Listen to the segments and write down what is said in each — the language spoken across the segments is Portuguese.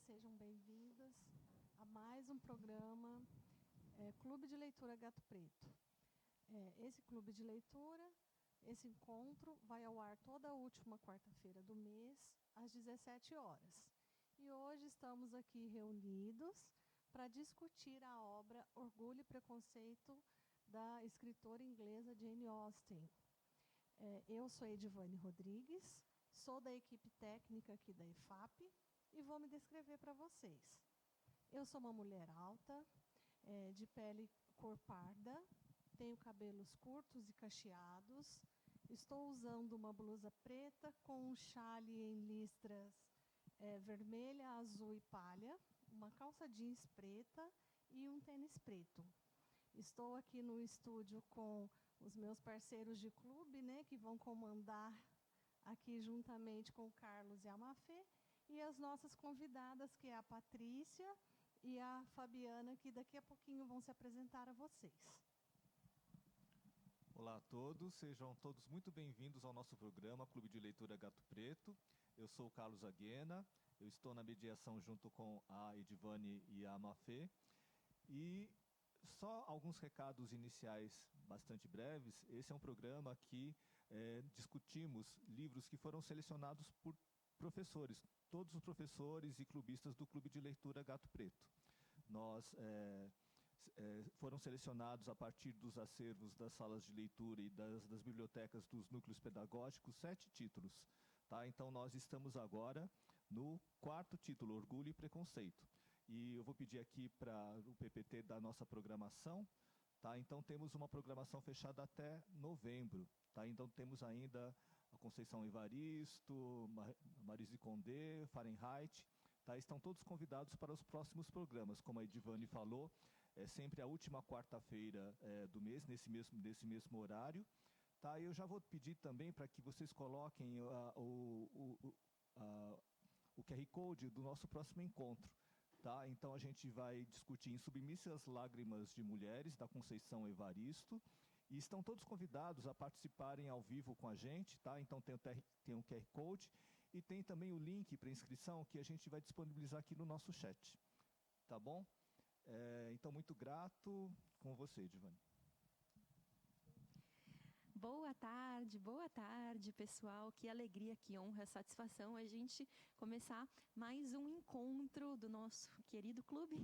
sejam bem-vindas a mais um programa Clube de Leitura Gato Preto. Esse clube de leitura, esse encontro vai ao ar toda a última quarta-feira do mês, às 17 horas. E hoje estamos aqui reunidos para discutir a obra Orgulho e Preconceito da escritora inglesa Jane Austen. Eu sou Edivane Rodrigues, sou da equipe técnica aqui da EFAP e vou me descrever para vocês. Eu sou uma mulher alta, de pele cor parda, tenho cabelos curtos e cacheados, estou usando uma blusa preta com um chale em listras vermelha, azul e palha, uma calça jeans preta e um tênis preto. Estou aqui no estúdio com os meus parceiros de clube, né, que vão comandar aqui juntamente com o Carlos e a Mafê, e as nossas convidadas, que é a Patrícia e a Fabiana, que daqui a pouquinho vão se apresentar a vocês. Olá a todos, sejam todos muito bem-vindos ao nosso programa Clube de Leitura Gato Preto. Eu sou o Carlos Aguena, eu estou na mediação junto com a Edivane e a Mafê. E só alguns recados iniciais bastante breves. Esse é um programa que discutimos livros que foram selecionados por professores, todos os professores e clubistas do Clube de Leitura Gato Preto. Foram selecionados a partir dos acervos das salas de leitura e das bibliotecas dos núcleos pedagógicos 7 títulos. Tá? Então, nós estamos agora no 4º título, Orgulho e Preconceito. E eu vou pedir aqui para o PPT da nossa programação. Tá? Então, temos uma programação fechada até novembro. Tá? Então, temos ainda a Conceição Evaristo, Marise Condé, Fahrenheit. Tá? Estão todos convidados para os próximos programas. Como a Edivane falou, é sempre a última quarta-feira do mês, nesse mesmo horário. Tá? Eu já vou pedir também para que vocês coloquem o QR Code do nosso próximo encontro. Tá? Então, a gente vai discutir em Submissas Lágrimas de Mulheres, da Conceição Evaristo. E estão todos convidados a participarem ao vivo com a gente. Tá? Então, tem um QR Code e tem também o link para inscrição que a gente vai disponibilizar aqui no nosso chat. Tá bom? Então, muito grato com você, Edivane. Boa tarde, pessoal. Que alegria, que honra, satisfação a gente começar mais um encontro do nosso querido clube,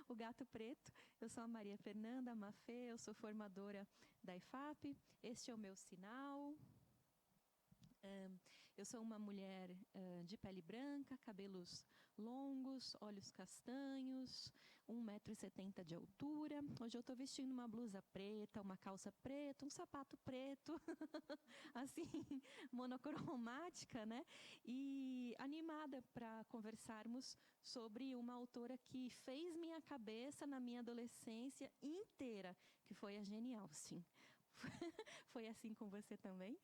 o Gato Preto. Eu sou a Maria Fernanda Mafê, eu sou formadora da EFAP. Este é o meu sinal. Eu sou uma mulher de pele branca, cabelos longos, olhos castanhos, 1,70 m de altura. Hoje eu estou vestindo uma blusa preta, uma calça preta, um sapato preto, assim, monocromática, né? E animada para conversarmos sobre uma autora que fez minha cabeça na minha adolescência inteira, que foi a Jane Austen. Foi assim com você também?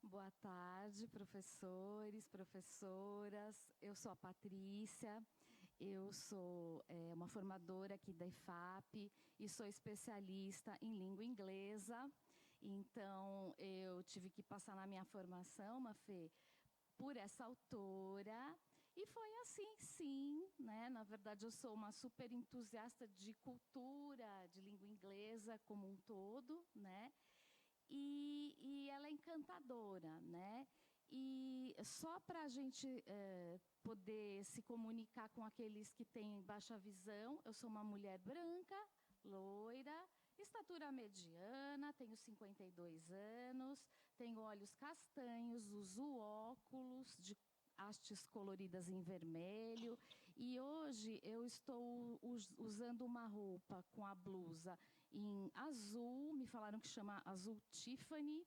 Boa tarde, professores, professoras. Eu sou a Patrícia, eu sou uma formadora aqui da EFAP e sou especialista em língua inglesa. Então, eu tive que passar na minha formação, Mafê, por essa autora. E foi assim, sim, né? Na verdade, eu sou uma super entusiasta de cultura, de língua inglesa como um todo, né? E ela é encantadora, né? E só para a gente poder se comunicar com aqueles que têm baixa visão, eu sou uma mulher branca, loira, estatura mediana, tenho 52 anos, tenho olhos castanhos, uso óculos de hastes coloridas em vermelho, e hoje eu estou usando uma roupa com a blusa em azul, me falaram que chama azul Tiffany,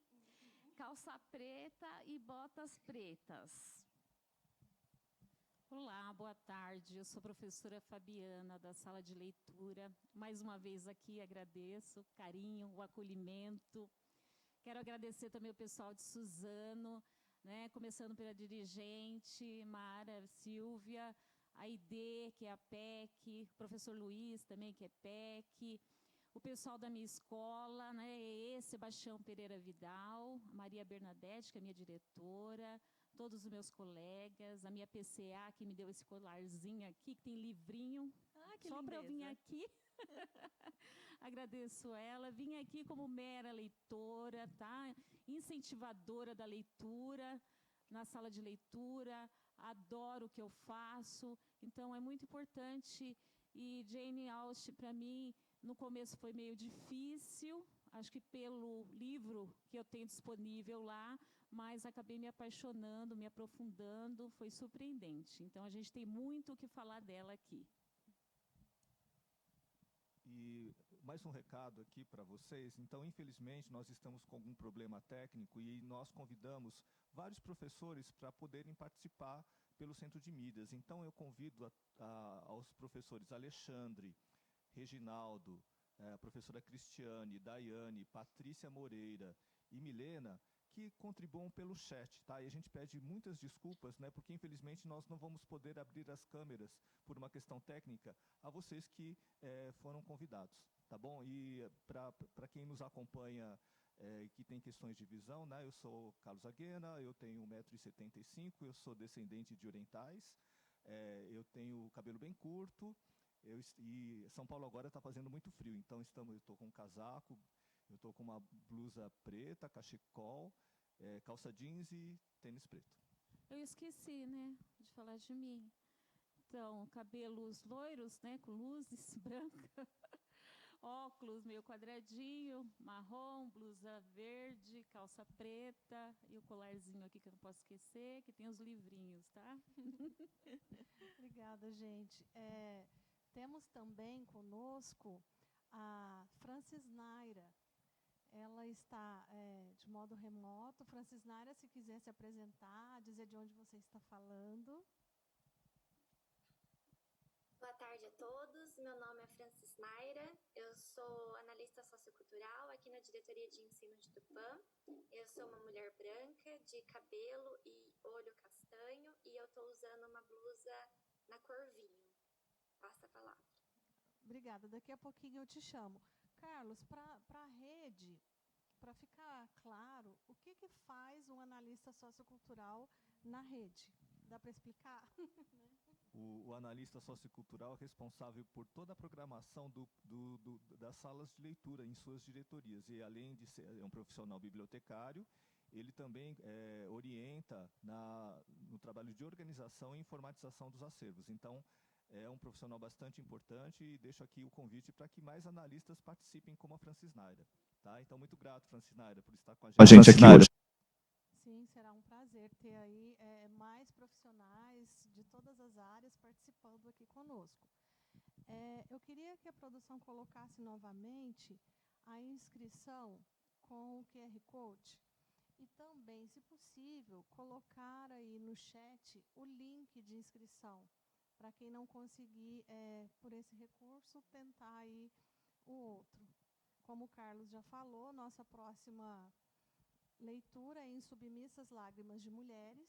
calça preta e botas pretas. Olá, boa tarde. Eu sou a professora Fabiana, da sala de leitura. Mais uma vez aqui agradeço o carinho, o acolhimento. Quero agradecer também o pessoal de Suzano, né, começando pela dirigente, Mara, Silvia, a ID, que é a PEC, o professor Luiz também, que é PEC, o pessoal da minha escola, né, Sebastião Pereira Vidal, a Maria Bernadette, que é minha diretora, todos os meus colegas, a minha PCA que me deu esse colarzinho aqui, que tem livrinho, Que só para eu vir lindeza. aqui. Agradeço ela. Vim aqui como mera leitora, tá? Incentivadora da leitura, na sala de leitura. Adoro o que eu faço. Então, é muito importante. E Jane Austen, para mim, no começo foi meio difícil. Acho que pelo livro que eu tenho disponível lá, mas acabei me apaixonando, me aprofundando. Foi surpreendente. Então, a gente tem muito o que falar dela aqui. E mais um recado aqui para vocês. Então, infelizmente, nós estamos com algum problema técnico e nós convidamos vários professores para poderem participar pelo Centro de Mídias. Então, eu convido aos professores Alexandre, Reginaldo, a professora Cristiane, Daiane, Patrícia Moreira e Milena, que contribuam pelo chat, tá? E a gente pede muitas desculpas, né? Porque infelizmente nós não vamos poder abrir as câmeras por uma questão técnica a vocês que foram convidados, tá bom? E para quem nos acompanha que tem questões de visão, né? Eu sou Carlos Aguena, eu tenho 1,75 m, eu sou descendente de orientais, eu tenho cabelo bem curto, e São Paulo agora está fazendo muito frio, então eu estou com um casaco, eu estou com uma blusa preta, cachecol, calça jeans e tênis preto. Eu esqueci, né, de falar de mim. Então, cabelos loiros, né, com luzes branca, óculos meio quadradinho, marrom, blusa verde, calça preta e o colarzinho aqui que eu não posso esquecer, que tem os livrinhos, tá? Obrigada, gente. Temos também conosco a Francis Naira. Ela está de modo remoto. Francis Naira, se quiser se apresentar, dizer de onde você está falando. Boa tarde a todos, meu nome é Francis Naira, eu sou analista sociocultural aqui na Diretoria de Ensino de Tupã. Eu sou uma mulher branca, de cabelo e olho castanho, e eu estou usando uma blusa na cor vinho. Passa a palavra. Obrigada, daqui a pouquinho eu te chamo. Carlos, para a rede, para ficar claro, o que faz um analista sociocultural na rede? Dá para explicar? O analista sociocultural é responsável por toda a programação das salas de leitura em suas diretorias. E além de ser um profissional bibliotecário, ele também orienta no trabalho de organização e informatização dos acervos. Então, é um profissional bastante importante e deixo aqui o convite para que mais analistas participem como a Francis Naira. Tá? Então, muito grato, Francis Naira, por estar com a gente aqui hoje. Sim, será um prazer ter aí mais profissionais de todas as áreas participando aqui conosco. Eu queria que a produção colocasse novamente a inscrição com o QR Code e também, se possível, colocar aí no chat o link de inscrição, para quem não conseguir, por esse recurso, tentar aí o outro. Como o Carlos já falou, nossa próxima leitura é Em Submissas Lágrimas de Mulheres,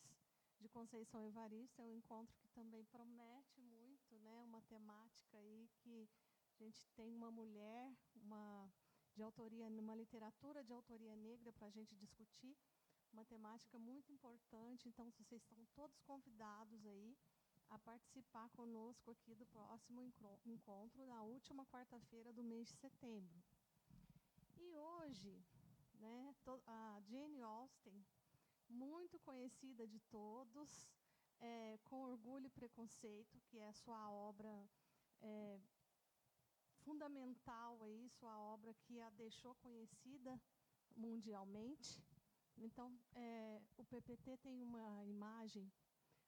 de Conceição Evaristo. É um encontro que também promete muito, né? Uma temática aí que a gente tem uma mulher, uma literatura de autoria negra para a gente discutir, uma temática muito importante. Então, vocês estão todos convidados aí a participar conosco aqui do próximo encontro, na última quarta-feira do mês de setembro. E hoje, né, a Jane Austen, muito conhecida de todos, Com Orgulho e Preconceito, que é a sua obra fundamental, aí, sua obra que a deixou conhecida mundialmente. Então, o PPT tem uma imagem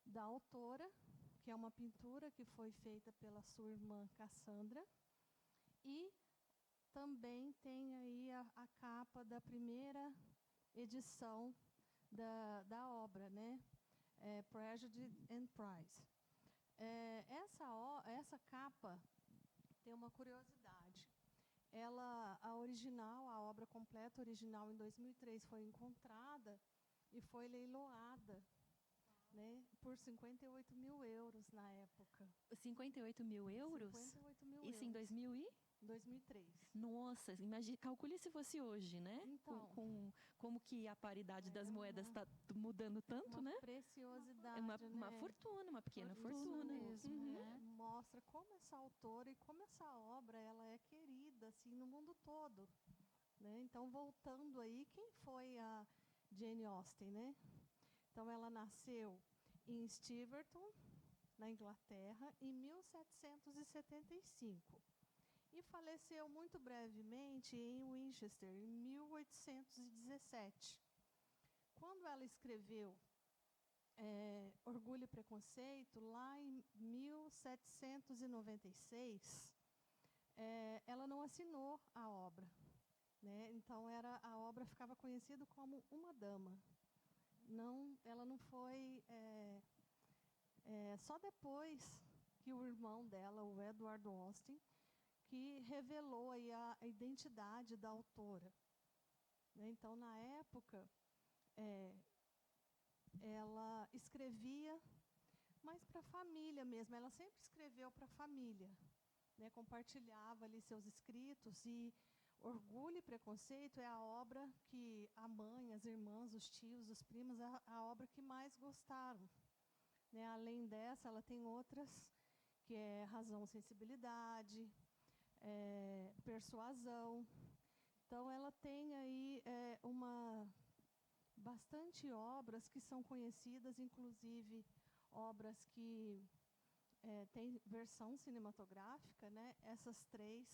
da autora, que é uma pintura que foi feita pela sua irmã Cassandra, e também tem aí a capa da primeira edição da obra, né? Prejudice and Price. Essa capa tem uma curiosidade. A obra completa original, em 2003, foi encontrada e foi leiloada, né, por 58 mil euros na época. 58 mil euros? 58 mil Isso euros. em 2000 e? 2003. Nossa, imagine, calcule se fosse hoje, né? Então. Como que a paridade das moedas está mudando tanto, uma né? preciosidade, Uma né? fortuna, uma pequena Isso fortuna. mesmo, Uhum. né? Mostra como essa autora e como essa obra ela é querida assim no mundo todo, né? Então, voltando aí, quem foi a Jane Austen, né? Então, ela nasceu em Steventon, na Inglaterra, em 1775 e faleceu muito brevemente em Winchester, em 1817. Quando ela escreveu Orgulho e Preconceito, lá em 1796, ela não assinou a obra, né? Então a obra ficava conhecida como Uma Dama. Ela não foi... só depois que o irmão dela, o Edward Austen, que revelou aí a identidade da autora, né? Então, na época, ela escrevia, mas para a família mesmo. Ela sempre escreveu para a família, né? Compartilhava ali seus escritos. E Orgulho e Preconceito é a obra que a mãe, as irmãs, os tios, os primos, a obra que mais gostaram, né? Além dessa, ela tem outras, que é Razão e Sensibilidade, Persuasão. Então, ela tem aí bastante obras que são conhecidas, inclusive obras que têm versão cinematográfica, né? Essas três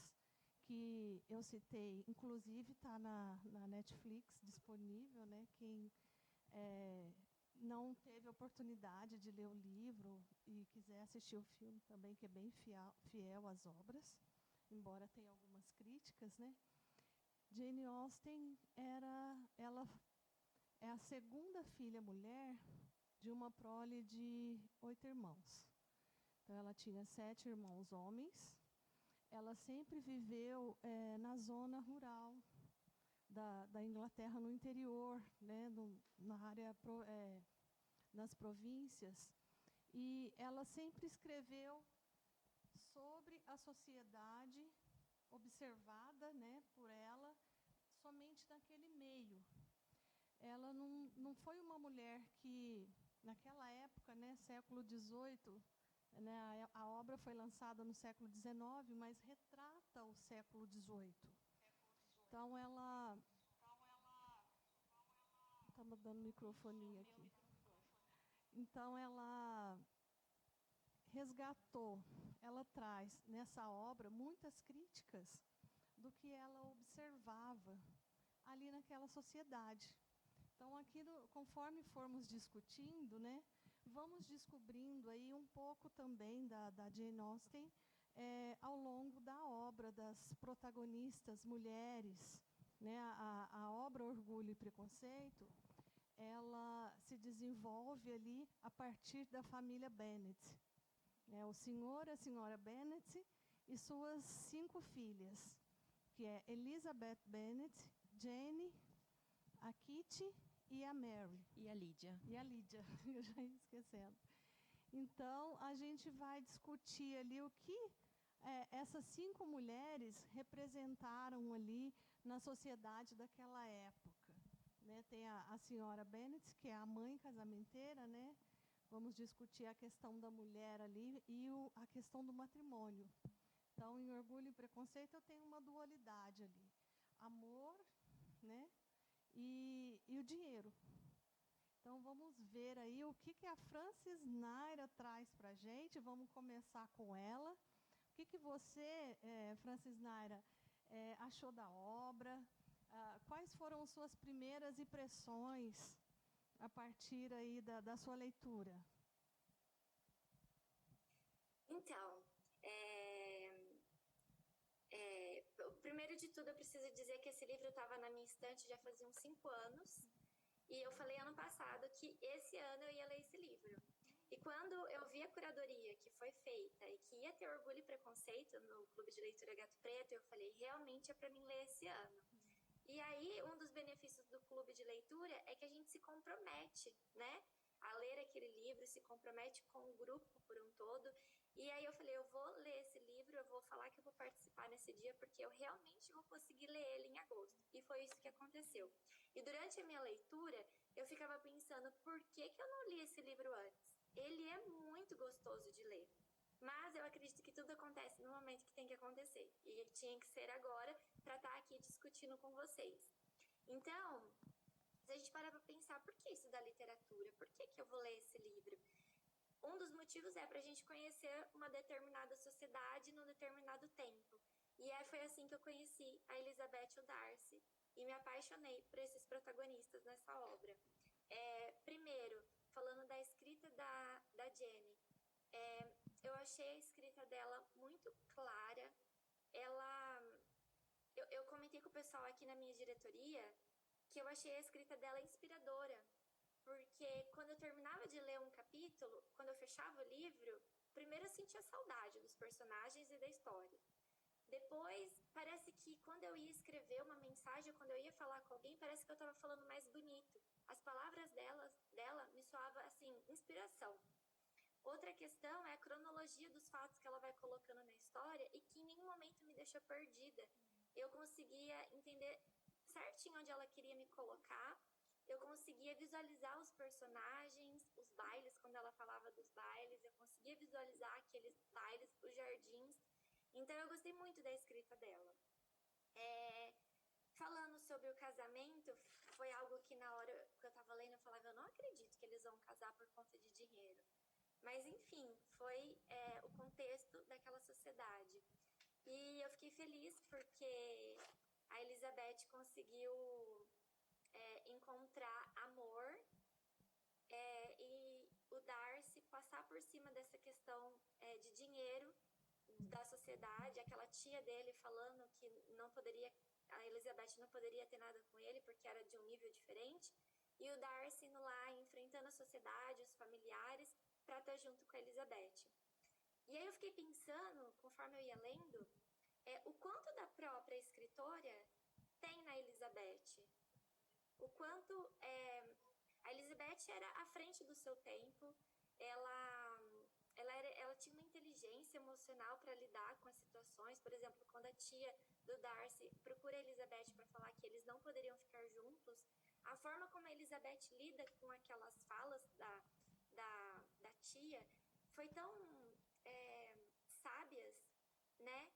que eu citei, inclusive está na Netflix disponível, né? Quem não teve oportunidade de ler o livro e quiser assistir o filme também, que é bem fiel às obras, embora tenha algumas críticas, né? Jane Austen ela é a segunda filha mulher de uma prole de 8 irmãos. Então, ela tinha 7 irmãos homens. Ela sempre viveu na zona rural da Inglaterra, no interior, né, na área nas províncias. E ela sempre escreveu sobre a sociedade observada, né, por ela, somente naquele meio. Ela não foi uma mulher que, naquela época, né, século XVIII, né, a obra foi lançada no século XIX, mas retrata o século XVIII. Então, ela... Estamos dando microfonia aqui. Então, ela resgatou, ela traz nessa obra muitas críticas do que ela observava ali naquela sociedade. Então, aqui, conforme formos discutindo, né, vamos descobrindo aí um pouco também da Jane Austen ao longo da obra, das protagonistas mulheres, né? A obra Orgulho e Preconceito, ela se desenvolve ali a partir da família Bennet, né? O senhor e a senhora Bennet e suas 5 filhas, que é Elizabeth Bennet, Jane, a Kitty e a Mary. E a Lídia. Eu já ia esquecendo. Então, a gente vai discutir ali o que essas 5 mulheres representaram ali na sociedade daquela época, né? Tem a senhora Bennet, que é a mãe casamenteira, né? Vamos discutir a questão da mulher ali e a questão do matrimônio. Então, em Orgulho e Preconceito, eu tenho uma dualidade ali. Amor, né? E o dinheiro. Então, vamos ver aí o que a Frances Naira traz para a gente. Vamos começar com ela. O que você, Frances Naira, achou da obra? Quais foram suas primeiras impressões a partir aí da sua leitura? Então, primeiro de tudo, eu preciso dizer que esse livro estava na minha estante já fazia uns 5 anos. E eu falei ano passado que esse ano eu ia ler esse livro. E quando eu vi a curadoria que foi feita e que ia ter Orgulho e Preconceito no Clube de Leitura Gato Preto, eu falei, realmente é para mim ler esse ano. E aí, um dos benefícios do Clube de Leitura é que a gente se compromete, né, a ler aquele livro, se compromete com o grupo por um todo. E aí eu falei, eu vou ler esse livro, eu vou falar que eu vou participar nesse esse dia, porque eu realmente vou conseguir ler ele em agosto. E foi isso que aconteceu. E durante a minha leitura, eu ficava pensando, por que eu não li esse livro antes? Ele é muito gostoso de ler. Mas eu acredito que tudo acontece no momento que tem que acontecer. E tinha que ser agora para estar aqui discutindo com vocês. Então, se a gente parar para pensar, por que estudar literatura? Por que eu vou ler esse livro? Um dos motivos é para a gente conhecer uma determinada sociedade num determinado tempo. E foi assim que eu conheci a Elizabeth e o Darcy. E me apaixonei por esses protagonistas nessa obra. Primeiro, falando da escrita da Jenny. Eu achei a escrita dela muito clara. Eu comentei com o pessoal aqui na minha diretoria que eu achei a escrita dela inspiradora. Porque quando eu terminava de ler um capítulo, quando eu fechava o livro, primeiro eu sentia saudade dos personagens e da história. Depois, parece que quando eu ia escrever uma mensagem, quando eu ia falar com alguém, parece que eu estava falando mais bonito. As palavras dela me soavam, assim, inspiração. Outra questão é a cronologia dos fatos que ela vai colocando na história e que em nenhum momento me deixou perdida. Eu conseguia entender certinho onde ela queria me colocar. Eu conseguia visualizar os personagens, os bailes, quando ela falava dos bailes, eu conseguia visualizar aqueles bailes, os jardins. Então, eu gostei muito da escrita dela. Falando sobre o casamento, foi algo que na hora que eu estava lendo, eu falava, eu não acredito que eles vão casar por conta de dinheiro. Mas, enfim, foi o contexto daquela sociedade. E eu fiquei feliz porque a Elizabeth conseguiu encontrar amor e o Darcy passar por cima dessa questão de dinheiro da sociedade, aquela tia dele falando que a Elizabeth não poderia ter nada com ele porque era de um nível diferente, e o Darcy indo lá enfrentando a sociedade, os familiares, para estar junto com a Elizabeth. E aí eu fiquei pensando, conforme eu ia lendo, o quanto da própria escritora tem na Elizabeth. O quanto a Elizabeth era à frente do seu tempo, ela tinha uma inteligência emocional para lidar com as situações. Por exemplo, quando a tia do Darcy procura a Elizabeth para falar que eles não poderiam ficar juntos, a forma como a Elizabeth lida com aquelas falas da tia foi tão sábias, né?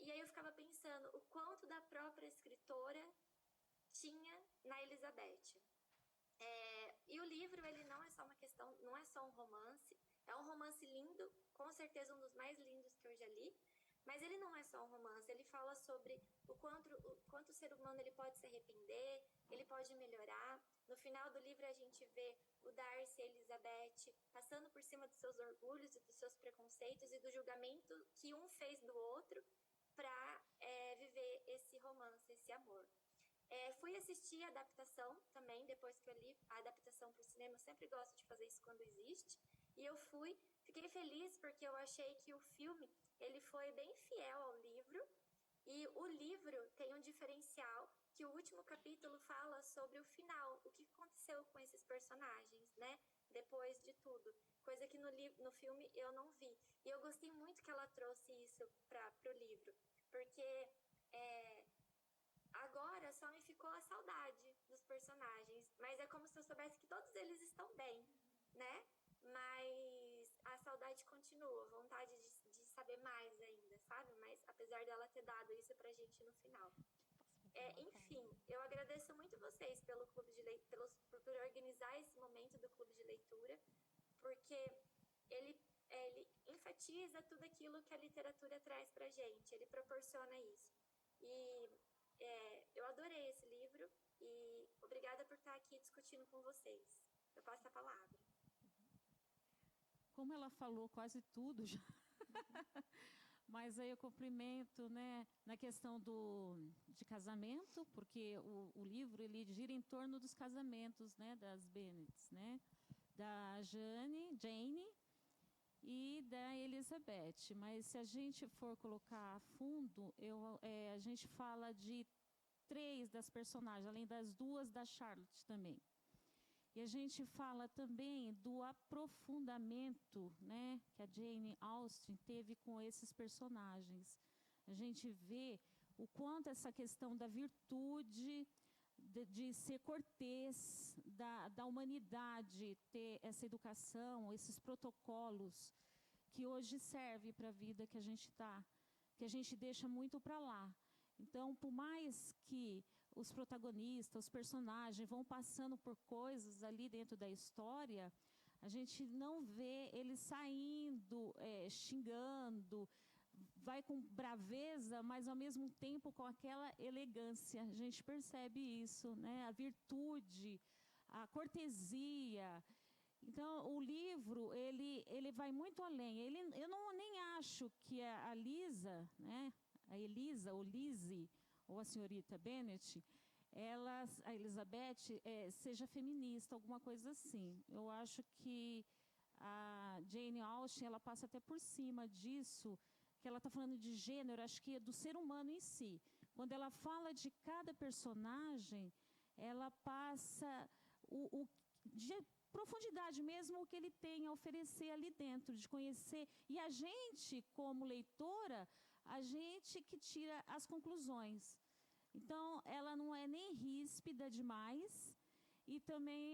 E aí eu ficava pensando o quanto da própria escritora tinha na Elizabeth. E o livro, ele não é só uma questão, não é só um romance, é um romance lindo, com certeza um dos mais lindos que eu já li, mas ele não é só um romance, ele fala sobre o quanto o ser humano ele pode se arrepender, ele pode melhorar. No final do livro a gente vê o Darcy e a Elizabeth passando por cima dos seus orgulhos e dos seus preconceitos e do julgamento que um fez do outro para viver esse romance, esse amor. Fui assistir a adaptação também, depois que eu li a adaptação para o cinema. Eu sempre gosto de fazer isso quando existe. E eu fiquei feliz porque eu achei que o filme ele foi bem fiel ao livro. E o livro tem um diferencial, que o último capítulo fala sobre o final, o que aconteceu com esses personagens, né? Depois de tudo. Coisa que no filme eu não vi. E eu gostei muito que ela trouxe isso para o livro. Porque agora só me ficou a saudade dos personagens, mas é como se eu soubesse que todos eles estão bem, né? Mas a saudade continua, vontade de saber mais ainda, sabe? Mas apesar dela ter dado isso pra gente no final. Enfim, eu agradeço muito vocês pelo Clube de Leitura, por organizar esse momento do Clube de Leitura, porque ele enfatiza tudo aquilo que a literatura traz pra gente, ele proporciona isso. E eu adorei esse livro e obrigada por estar aqui discutindo com vocês. Eu passo a palavra. Como ela falou quase tudo já, mas aí eu cumprimento, né, na questão de casamento, porque o livro ele gira em torno dos casamentos, né, das Bennets, né, da Jane e da Elizabeth. Mas se a gente for colocar a fundo, a gente fala de 3 das personagens, além das 2 da Charlotte também. E a gente fala também do aprofundamento, né, que a Jane Austen teve com esses personagens. a gente vê o quanto essa questão da virtude, de ser cortês, da humanidade ter essa educação, esses protocolos que hoje servem para a vida que a gente está, que a gente deixa muito para lá. Então, por mais que os protagonistas, os personagens vão passando por coisas ali dentro da história, a gente não vê eles saindo, xingando, vai com braveza, mas ao mesmo tempo com aquela elegância. A gente percebe isso, né? A virtude, a cortesia. Então, o livro, ele vai muito além. Eu nem acho que a Lisa, né? A Elisa, ou Lizzie, ou a senhorita Bennet, a Elizabeth, seja feminista, alguma coisa assim. Eu acho que a Jane Austen, ela passa até por cima disso, que ela está falando de gênero, acho que é do ser humano em si. Quando ela fala de cada personagem, ela passa de profundidade mesmo o que ele tem a oferecer ali dentro, de conhecer. E a gente, como leitora, a gente que tira as conclusões. Então, ela não é nem ríspida demais e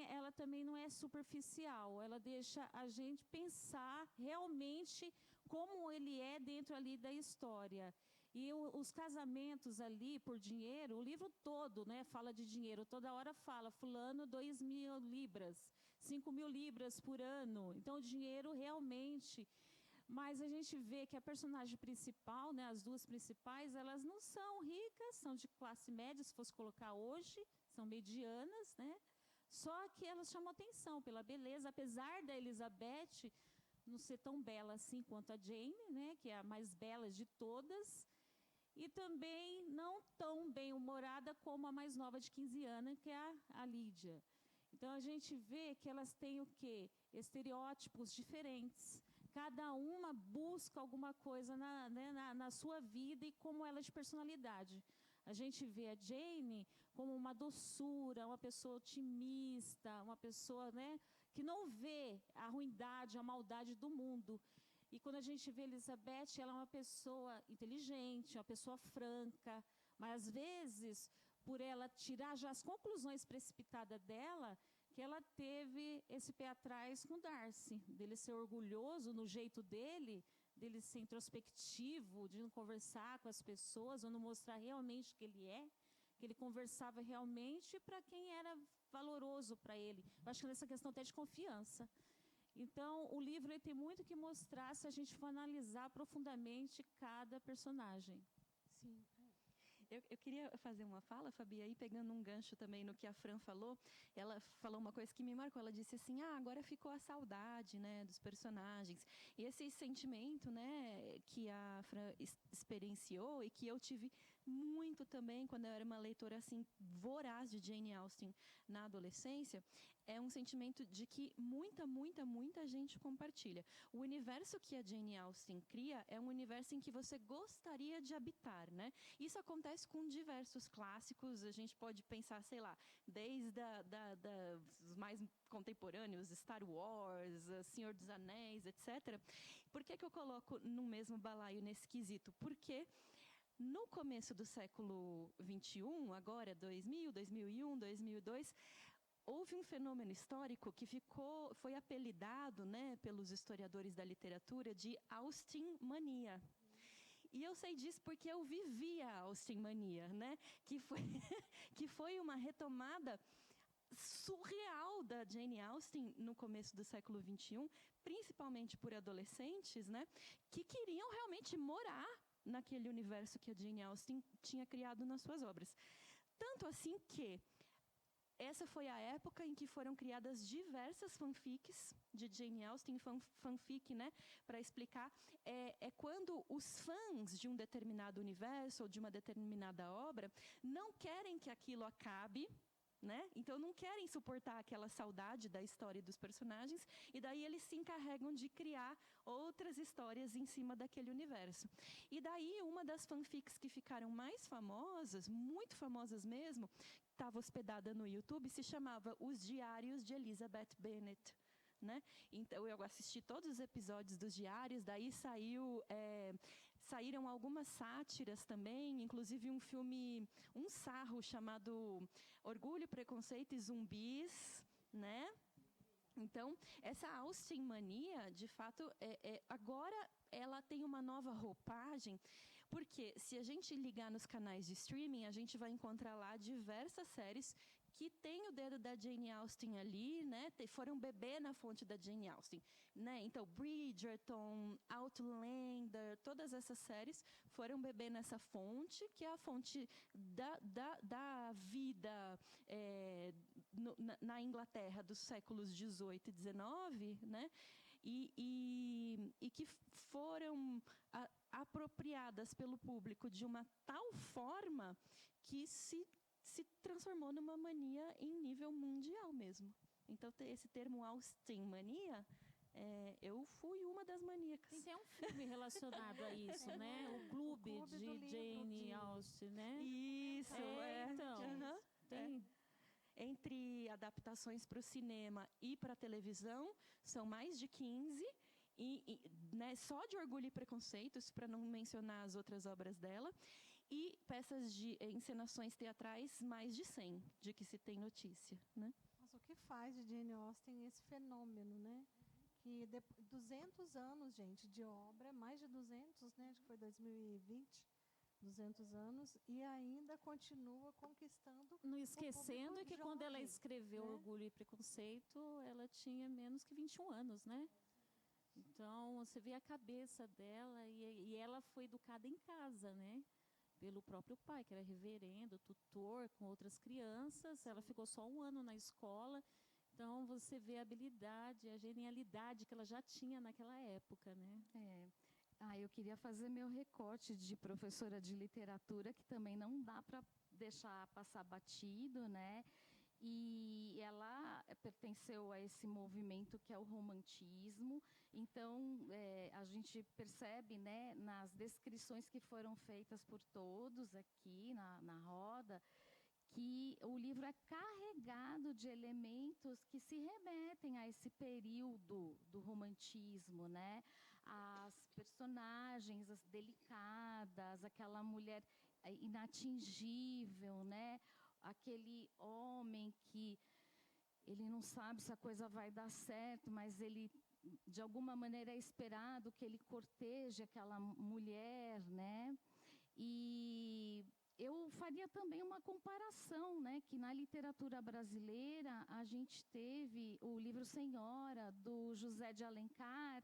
ela também não é superficial. Ela deixa a gente pensar realmente como ele é dentro ali da história. E os casamentos ali por dinheiro, o livro todo, né, fala de dinheiro. Toda hora fala, fulano 2.000 libras, 5.000 libras por ano. Então, o dinheiro realmente... Mas a gente vê que a personagem principal, né, as duas principais, elas não são ricas, são de classe média, se fosse colocar hoje, são medianas, né? Só que elas chamam atenção pela beleza, apesar da Elizabeth não ser tão bela assim quanto a Jane, né, que é a mais bela de todas, e também não tão bem-humorada como a mais nova de 15 anos, que é a Lídia. Então, a gente vê que elas têm o quê? Estereótipos diferentes. Cada uma busca alguma coisa na sua vida e como ela é de personalidade. A gente vê a Jane como uma doçura, uma pessoa otimista, uma pessoa, né, que não vê a ruindade, a maldade do mundo. E quando a gente vê Elizabeth, ela é uma pessoa inteligente, uma pessoa franca, mas às vezes, por ela tirar já as conclusões precipitadas dela, que ela teve esse pé atrás com Darcy, dele ser orgulhoso no jeito dele ser introspectivo, de não conversar com as pessoas, ou não mostrar realmente que ele conversava realmente para quem era valoroso para ele. Eu acho que nessa questão até de confiança. Então, o livro ele tem muito que mostrar se a gente for analisar profundamente cada personagem. Sim. Eu queria fazer uma fala, Fabi, aí pegando um gancho também no que a Fran falou. Ela falou uma coisa que me marcou. Ela disse assim, agora ficou a saudade, né, dos personagens. E esse sentimento, né, que a Fran experienciou e que eu tive muito também quando eu era uma leitora assim voraz de Jane Austen na adolescência, é um sentimento de que muita gente compartilha. O universo que a Jane Austen cria é um universo em que você gostaria de habitar, né? Isso acontece com diversos clássicos. A gente pode pensar, sei lá, desde os mais contemporâneos, Star Wars, Senhor dos Anéis, etc. Por que eu coloco no mesmo balaio nesse quesito? Porque no começo do século XXI, agora 2000, 2001, 2002, houve um fenômeno histórico que foi apelidado, né, pelos historiadores da literatura de Austen-mania. E eu sei disso porque eu vivia a Austen-mania, né, que foi uma retomada surreal da Jane Austen no começo do século XXI, principalmente por adolescentes, né, que queriam realmente morar naquele universo que a Jane Austen tinha criado nas suas obras. Tanto assim que essa foi a época em que foram criadas diversas fanfics de Jane Austen. Fanfic, né, para explicar, é quando os fãs de um determinado universo ou de uma determinada obra não querem que aquilo acabe, né? Então não querem suportar aquela saudade da história e dos personagens, e daí eles se encarregam de criar outras histórias em cima daquele universo. E daí uma das fanfics que ficaram mais famosas, muito famosas mesmo, estava hospedada no YouTube, se chamava Os Diários de Elizabeth Bennet, né? Então eu assisti todos os episódios dos diários, daí saíram algumas sátiras também, inclusive um filme, um sarro chamado Orgulho, Preconceito e Zumbis, né? Então, essa Austen mania, de fato, agora ela tem uma nova roupagem, porque se a gente ligar nos canais de streaming, a gente vai encontrar lá diversas séries que tem o dedo da Jane Austen ali, né? Foram bebê na fonte da Jane Austen, né? Então, Bridgerton, Outlander, todas essas séries foram bebê nessa fonte, que é a fonte da vida na Inglaterra dos séculos 18 e 19, né? E que foram apropriadas pelo público de uma tal forma que se transformou numa mania em nível mundial mesmo. Então, esse termo Austen mania, eu fui uma das maníacas. Tem até um filme relacionado a isso, né? O Clube de Jane Austen, né? Isso, então. Tem. Entre adaptações para o cinema e para a televisão, são mais de 15, né, só de Orgulho e Preconceito, para não mencionar as outras obras dela, e peças de encenações teatrais, mais de 100, de que se tem notícia, né? Mas o que faz de Jane Austen esse fenômeno, né? Que 200 anos, gente, de obra, mais de 200, né? Acho que foi 2020, 200 anos, e ainda continua conquistando. Não esquecendo que quando ela escreveu né? Orgulho e Preconceito, ela tinha menos que 21 anos, né? Então, você vê a cabeça dela, e ela foi educada em casa, né? Pelo próprio pai, que era reverendo, tutor, com outras crianças. Ela ficou só 1 ano na escola. Então, você vê a habilidade, a genialidade que ela já tinha naquela época, né? Eu queria fazer meu recorte de professora de literatura, que também não dá para deixar passar batido, né? E ela pertenceu a esse movimento que é o romantismo. Então, a gente percebe, né, nas descrições que foram feitas por todos aqui na roda, que o livro é carregado de elementos que se remetem a esse período do romantismo, né? As personagens, as delicadas, aquela mulher inatingível, né? Aquele homem que ele não sabe se a coisa vai dar certo, mas ele, de alguma maneira, é esperado que ele corteje aquela mulher, né? E eu faria também uma comparação, né? Que na literatura brasileira a gente teve o livro Senhora, do José de Alencar,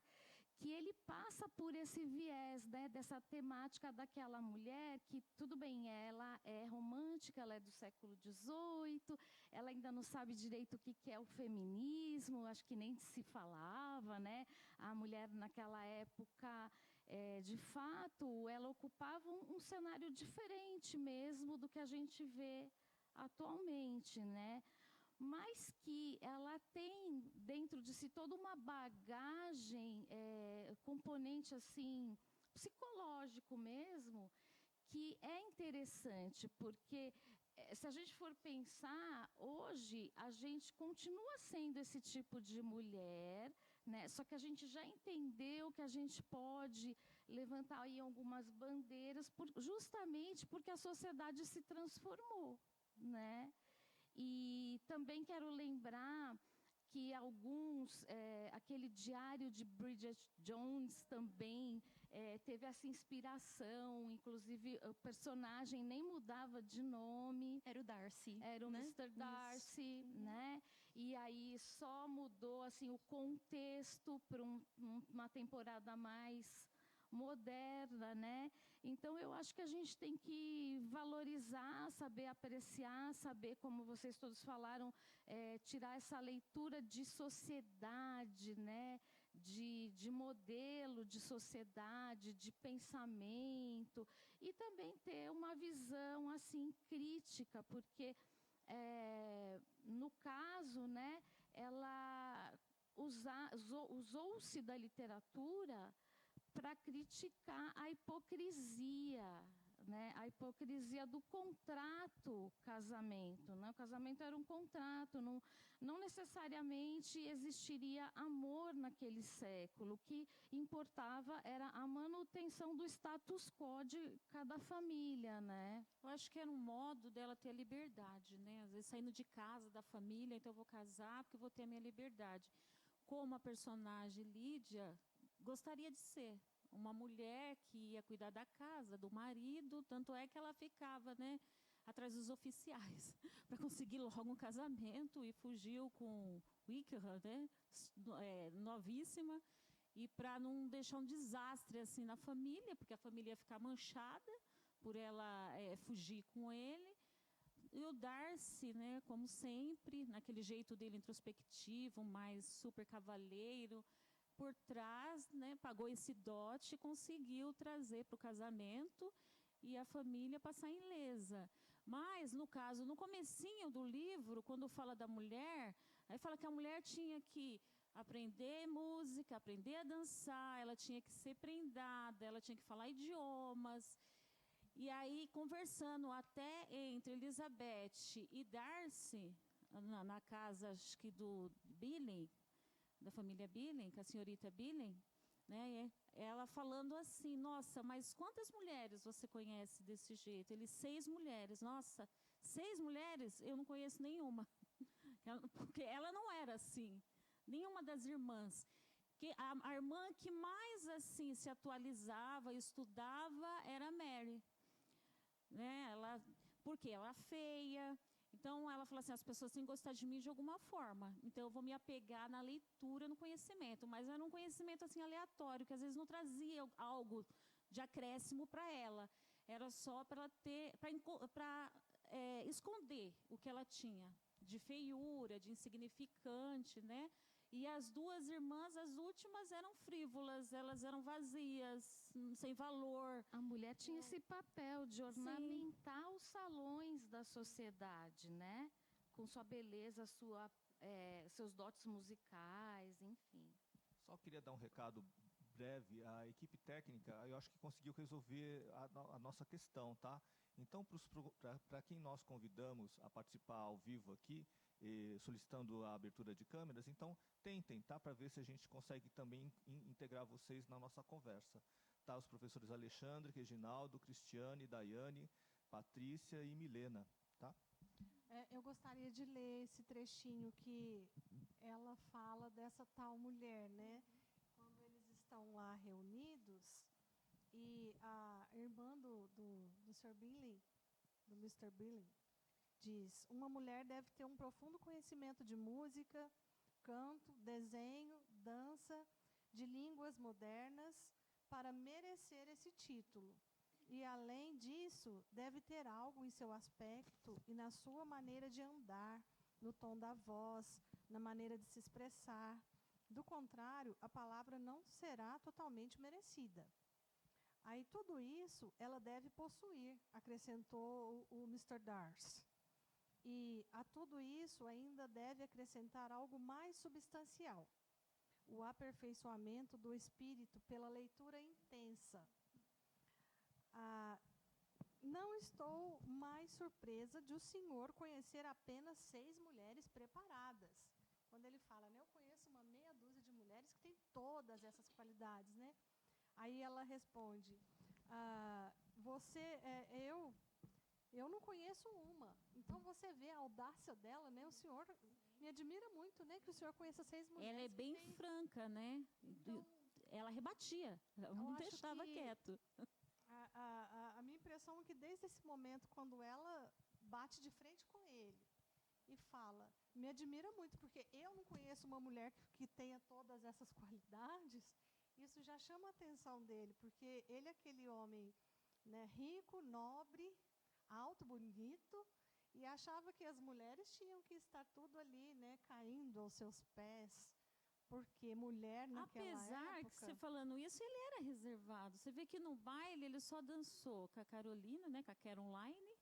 que ele passa por esse viés, né, dessa temática daquela mulher que, tudo bem, ela é romântica, ela é do século XVIII, ela ainda não sabe direito o que é o feminismo, acho que nem se falava, né? A mulher naquela época, de fato, ela ocupava um cenário diferente mesmo do que a gente vê atualmente, né? Mas que ela tem dentro de si toda uma bagagem, componente assim, psicológico mesmo, que é interessante, porque se a gente for pensar, hoje a gente continua sendo esse tipo de mulher, né? Só que a gente já entendeu que a gente pode levantar aí algumas bandeiras, justamente porque a sociedade se transformou, né? E também quero lembrar que aquele diário de Bridget Jones também teve essa inspiração, inclusive o personagem nem mudava de nome. Era o Darcy. Era o né? Mr. Darcy, né? E aí só mudou assim, o contexto para uma temporada mais moderna, né? Então, eu acho que a gente tem que valorizar, saber apreciar, saber, como vocês todos falaram, tirar essa leitura de sociedade, né? De modelo de sociedade, de pensamento, e também ter uma visão assim crítica, porque no caso, né, ela usou-se da literatura para criticar a hipocrisia, né? a hipocrisia do contrato casamento, né? O casamento era um contrato, não necessariamente existiria amor naquele século. O que importava era a manutenção do status quo de cada família, né? Eu acho que era um modo dela ter a liberdade, né? Às vezes saindo de casa, da família, então eu vou casar porque eu vou ter a minha liberdade. Como a personagem Lídia gostaria de ser uma mulher que ia cuidar da casa, do marido, tanto é que ela ficava, né, atrás dos oficiais para conseguir logo um casamento e fugiu com Wickham, né, novíssima, e para não deixar um desastre assim na família, porque a família ia ficar manchada por ela fugir com ele. E o Darcy, né, como sempre, naquele jeito dele introspectivo, mais super cavalheiro, por trás, né, pagou esse dote e conseguiu trazer para o casamento e a família passar ilesa. Mas, no caso, no comecinho do livro, quando fala da mulher, aí fala que a mulher tinha que aprender música, aprender a dançar, ela tinha que ser prendada, ela tinha que falar idiomas. E aí, conversando até entre Elizabeth e Darcy, na casa, acho que do Billy, da família Billing, com a senhorita Billing, né? Ela falando assim, nossa, mas quantas mulheres você conhece desse jeito? Ele, 6 mulheres. Nossa, 6 mulheres? Eu não conheço nenhuma. Porque ela não era assim. Nenhuma das irmãs. Que a irmã que mais assim se atualizava, estudava, era a Mary. Né? Porque ela é feia. Então, ela fala assim, as pessoas têm que gostar de mim de alguma forma. Então, eu vou me apegar na leitura, no conhecimento. Mas era um conhecimento assim aleatório, que às vezes não trazia algo de acréscimo para ela. Era só para ela ter, para esconder o que ela tinha de feiura, de insignificante, né? E as 2 irmãs, as últimas, eram frívolas, elas eram vazias, sem valor. A mulher tinha esse papel de ornamentar os salões da sociedade, né? Com sua beleza, seus dotes musicais, enfim. Só queria dar um recado breve. A equipe técnica, eu acho que conseguiu resolver a nossa questão, tá? Então, para quem nós convidamos a participar ao vivo aqui, solicitando a abertura de câmeras, então tentem, tá? Para ver se a gente consegue também integrar vocês na nossa conversa. Tá? Os professores Alexandre, Reginaldo, Cristiane, Daiane, Patrícia e Milena, tá? Eu gostaria de ler esse trechinho que ela fala dessa tal mulher, né? Quando eles estão lá reunidos e a irmã do Sr. Billing, do Mr. Billing, diz: uma mulher deve ter um profundo conhecimento de música, canto, desenho, dança, de línguas modernas, para merecer esse título. E, além disso, deve ter algo em seu aspecto e na sua maneira de andar, no tom da voz, na maneira de se expressar. Do contrário, a palavra não será totalmente merecida. Aí, tudo isso ela deve possuir, acrescentou o Mr. Darcy. E a tudo isso ainda deve acrescentar algo mais substancial: o aperfeiçoamento do espírito pela leitura intensa. Não estou mais surpresa de o senhor conhecer apenas 6 mulheres preparadas. Quando ele fala, né, eu conheço uma meia dúzia de mulheres que têm todas essas qualidades, né? Aí ela responde, eu não conheço uma. Então, você vê a audácia dela, né? O senhor me admira muito, né? Que o senhor conheça 6 mulheres. Ela é bem franca, né? Então, ela rebatia, ela não deixava quieto. A minha impressão é que desde esse momento, quando ela bate de frente com ele e fala, me admira muito, porque eu não conheço uma mulher que tenha todas essas qualidades, isso já chama a atenção dele, porque ele é aquele homem, né, rico, nobre, alto, bonito, e achava que as mulheres tinham que estar tudo ali, né, caindo aos seus pés, porque mulher naquela Apesar época... que você falando isso, ele era reservado. Você vê que no baile ele só dançou com a Carolina, né, com a Caroline,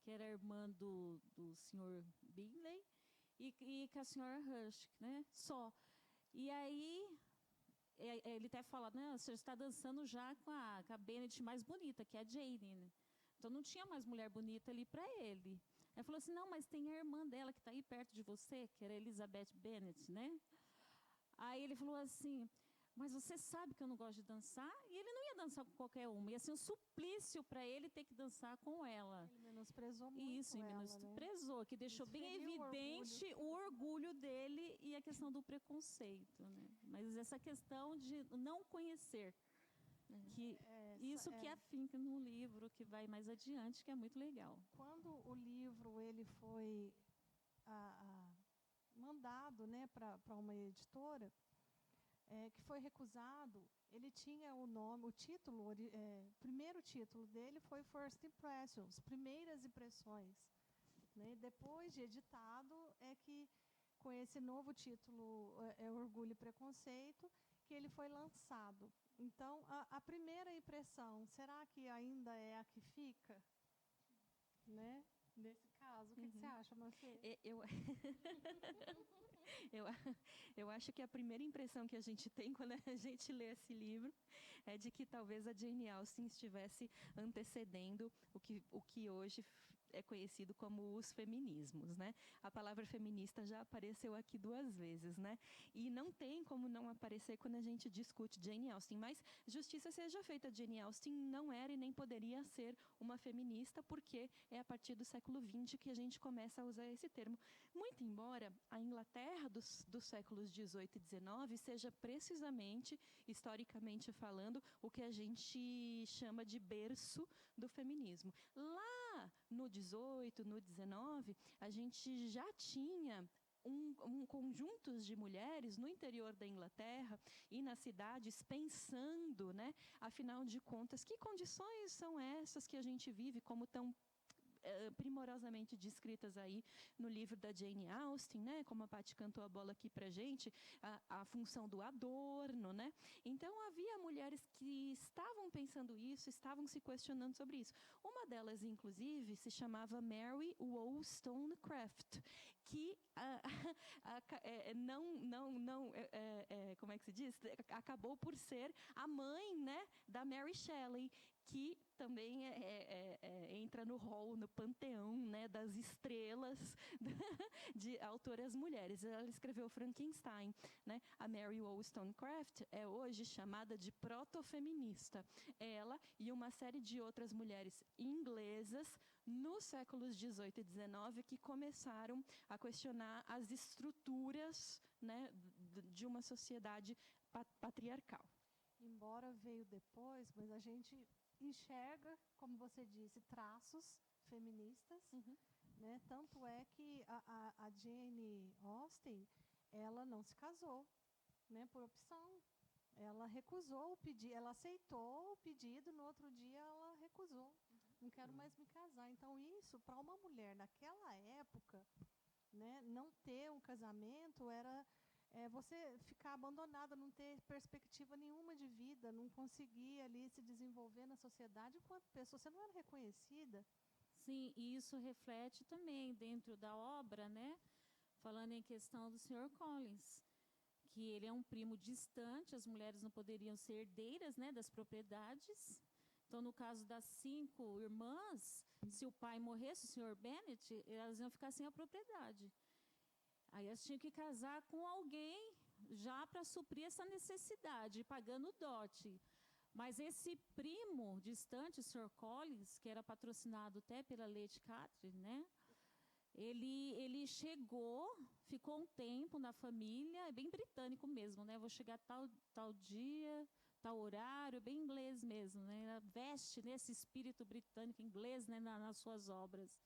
que era irmã do Sr. Bingley, e com a senhora Hush, né, só. E aí, ele até fala, né, você está dançando já com a Bennet mais bonita, que é a Jane, né? Então não tinha mais mulher bonita ali para ele. Aí falou assim, não, mas tem a irmã dela que está aí perto de você, que era Elizabeth Bennet, né? Aí ele falou assim, mas você sabe que eu não gosto de dançar? E ele não ia dançar com qualquer uma, ia ser um suplício para ele ter que dançar com ela. Ele menosprezou muito Isso, e ela, menosprezou, né? que deixou bem Desferiu evidente o orgulho dele e a questão do preconceito, né? Mas essa questão de não conhecer, que isso que afinca no livro, que vai mais adiante, que é muito legal. Quando o livro ele foi mandado, né, para uma editora, que foi recusado, ele tinha o nome, o título, primeiro título dele foi First Impressions, Primeiras Impressões. Né? Depois de editado, é que com esse novo título, Orgulho e Preconceito, que ele foi lançado. Então, a primeira impressão, será que ainda é a que fica? Né? Nesse caso, o que você acha, Marcê? Eu acho que a primeira impressão que a gente tem quando a gente lê esse livro é de que talvez a Jane Austen estivesse antecedendo o que hoje é conhecido como os feminismos, né? A palavra feminista já apareceu aqui 2 vezes, né? E não tem como não aparecer quando a gente discute Jane Austen, mas justiça seja feita, Jane Austen não era e nem poderia ser uma feminista, porque é a partir do século XX que a gente começa a usar esse termo. Muito embora a Inglaterra dos séculos XVIII e XIX seja precisamente, historicamente falando, o que a gente chama de berço do feminismo. Lá no 18, no 19, a gente já tinha conjuntos de mulheres no interior da Inglaterra e nas cidades pensando, né, afinal de contas, que condições são essas que a gente vive, como tão primorosamente descritas aí no livro da Jane Austen, né? Como a Paty cantou a bola aqui pra gente, a função do adorno, né? Então havia mulheres que estavam pensando isso, estavam se questionando sobre isso. Uma delas, inclusive, se chamava Mary Wollstonecraft, que como é que se diz? Acabou por ser a mãe, né, da Mary Shelley, que também entra no hall, no panteão, né, das estrelas de autoras mulheres. Ela escreveu Frankenstein, né? A Mary Wollstonecraft é hoje chamada de protofeminista. Ela e uma série de outras mulheres inglesas nos séculos 18 e 19 que começaram a questionar as estruturas, né, de uma sociedade patriarcal. Embora veio depois, mas a gente enxerga, como você disse, traços feministas, né? Tanto é que a Jane Austen, ela não se casou, né, por opção. Ela recusou o pedido, ela aceitou o pedido, no outro dia ela recusou. Não quero mais me casar. Então isso, para uma mulher naquela época, né, não ter um casamento era você ficar abandonada, não ter perspectiva nenhuma de vida, não conseguir ali se desenvolver na sociedade enquanto pessoa, você não era reconhecida. Sim, e isso reflete também dentro da obra, né? Falando em questão do Sr. Collins, que ele é um primo distante, as mulheres não poderiam ser herdeiras, né, das propriedades. Então, no caso das 5 irmãs, se o pai morresse, o Sr. Bennet, elas iam ficar sem a propriedade. Aí elas tinham que casar com alguém já para suprir essa necessidade, pagando o dote. Mas esse primo distante, o Sr. Collins, que era patrocinado até pela Lady Catherine, né? Ele chegou, ficou um tempo na família, é bem britânico mesmo, né? Vou chegar tal dia, tal horário, bem inglês mesmo, né? Ela veste nesse espírito britânico inglês, né, nas suas obras.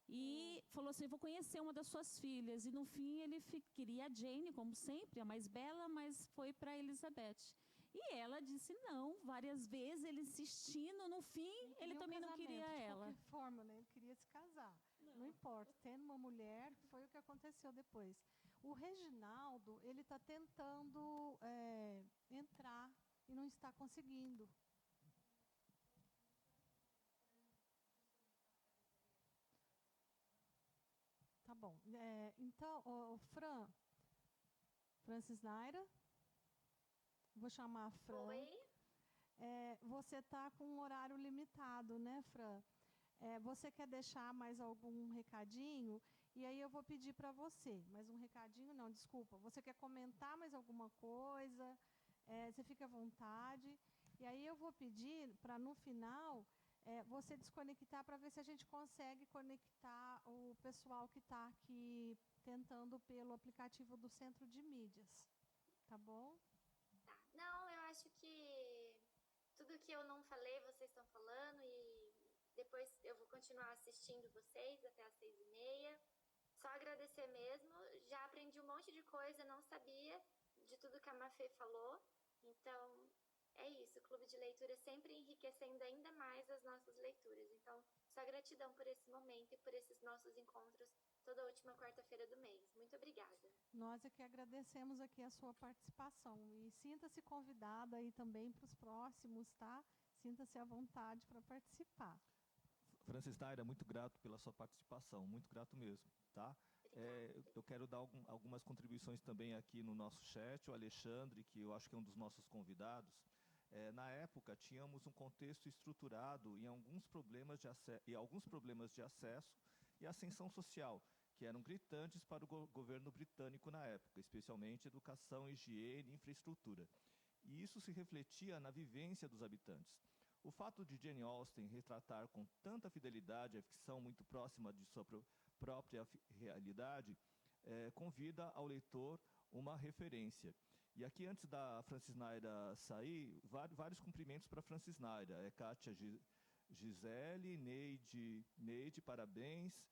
E falou assim, vou conhecer uma das suas filhas. E no fim ele queria a Jane, como sempre, a mais bela, mas foi para Elizabeth. E ela disse não, várias vezes, ele insistindo, no fim ele também não queria ela. De qualquer forma, né? Ele queria se casar. Não importa, tendo uma mulher, foi o que aconteceu depois. O Reginaldo, ele está tentando entrar e não está conseguindo. Tá bom. Então, Francis Naira, vou chamar a Fran. Oi. você está com um horário limitado, né, Fran? Você quer deixar mais algum recadinho? E aí eu vou pedir para você, mas um recadinho não, desculpa. Você quer comentar mais alguma coisa? Você fica à vontade. E aí eu vou pedir para, no final, você desconectar para ver se a gente consegue conectar o pessoal que está aqui tentando pelo aplicativo do Centro de Mídias. Tá bom? Tá. Não, eu acho que tudo que eu não falei, vocês estão falando, e depois eu vou continuar assistindo vocês até as 6h30. Só agradecer mesmo. Já aprendi um monte de coisa, não sabia de tudo que a Mafê falou. Então, é isso. O Clube de Leitura sempre enriquecendo ainda mais as nossas leituras. Então, só gratidão por esse momento e por esses nossos encontros toda última quarta-feira do mês. Muito obrigada. Nós é que agradecemos aqui a sua participação. E sinta-se convidada aí também para os próximos, tá? Sinta-se à vontade para participar. Francis Naira, muito grato pela sua participação, muito grato mesmo, tá? Eu quero dar algumas contribuições também aqui no nosso chat. O Alexandre, que eu acho que é um dos nossos convidados, na época tínhamos um contexto estruturado em alguns problemas de acesso e ascensão social, que eram gritantes para o governo britânico na época, especialmente educação, higiene e infraestrutura. E isso se refletia na vivência dos habitantes. O fato de Jane Austen retratar com tanta fidelidade a ficção muito próxima de sua própria realidade, convida ao leitor uma referência. E aqui, antes da Francis Naira sair, vários cumprimentos para Francis Naira. Kátia Gisele, Neide, parabéns.